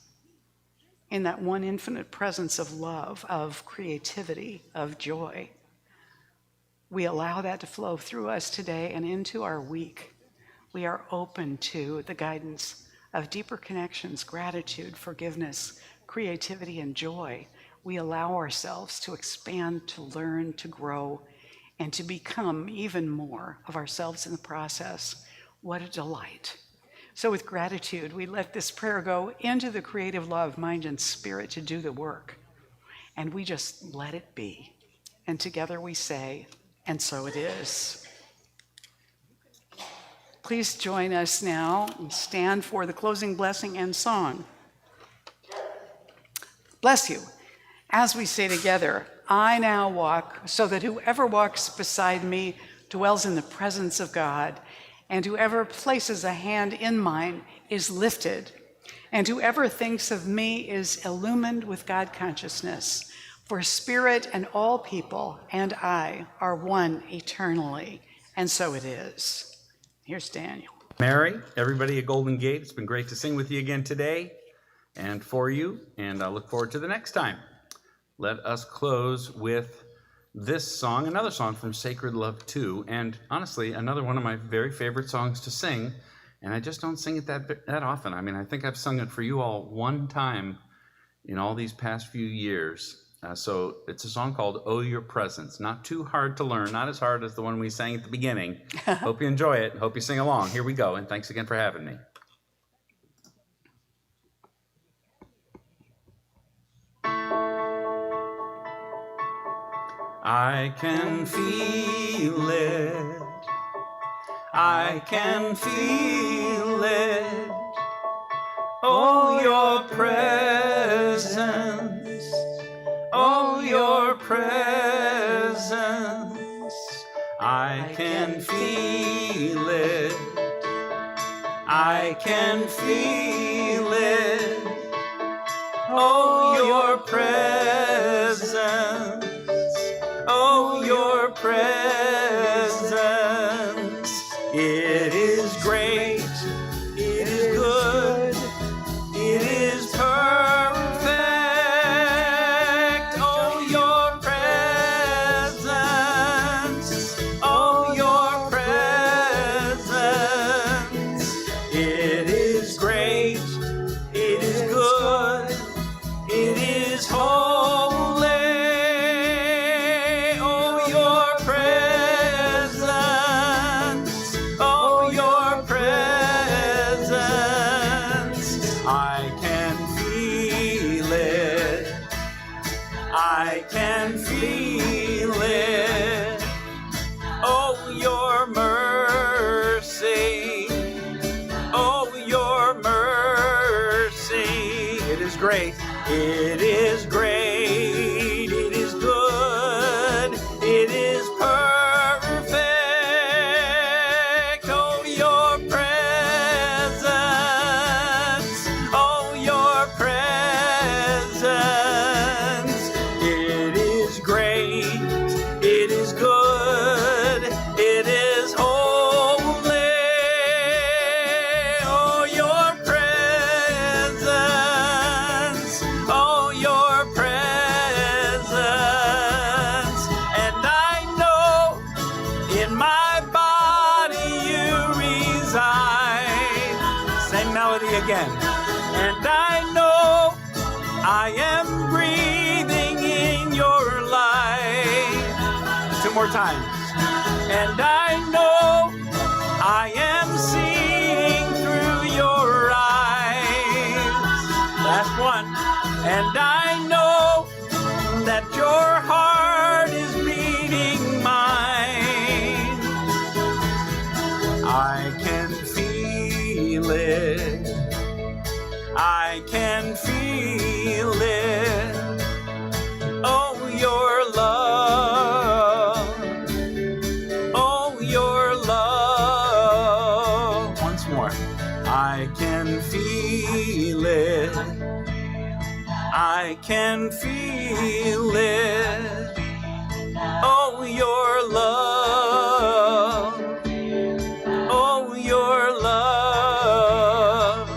in that one infinite presence of love, of creativity, of joy. We allow that to flow through us today and into our week. We are open to the guidance of deeper connections, gratitude, forgiveness, creativity, and joy. We allow ourselves to expand, to learn, to grow, and to become even more of ourselves in the process. What a delight. So with gratitude, we let this prayer go into the creative law of mind and spirit to do the work. And we just let it be. And together we say, and so it is. Please join us now and stand for the closing blessing and song. Bless you. As we say together, I now walk so that whoever walks beside me dwells in the presence of God, and whoever places a hand in mine is lifted, and whoever thinks of me is illumined with God consciousness. For spirit and all people and I are one eternally, and so it is. Here's Daniel. Mary, everybody at Golden Gate, it's been great to sing with you again today and for you, and I look forward to the next time. Let us close with this song, another song from Sacred Love 2, and honestly, another one of my very favorite songs to sing, and I just don't sing it that often. I mean, I think I've sung it for you all one time in all these past few years. So it's a song called Oh Your Presence. Not too hard to learn, not as hard as the one we sang at the beginning. Hope you enjoy it. Hope you sing along. Here we go, and thanks again for having me. I can feel it. I can feel it. Oh, your presence. Oh, your presence. I can feel it. I can feel it. Oh, your presence. Oh, your presence. It is great. It is good. It is perfect. Oh, your presence. Oh, your presence. It is great. It is can feel it. Oh, your mercy. Oh, your mercy. It is great. It is great. It is good. It is perfect. Oh, your presence. Oh, your presence. It is great. It is good. It is holy. Oh, your presence. Oh, your presence. And I know in my body you reside. Same melody again. And I know I am breathing in your light. 2 more times. And I know I am seeing through your eyes. Last one. And I know that your heart is beating mine. I can feel it. I can feel it. Oh, your love. Oh, your love. Once more. I can feel it. I can feel it. Oh, your love. Oh, your love.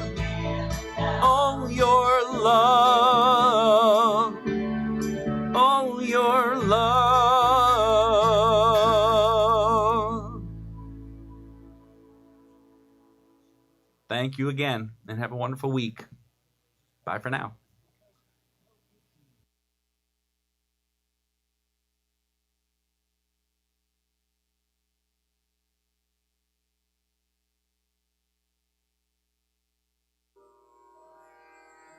Oh, your love. Oh, your love. Thank you again, and have a wonderful week. Bye for now.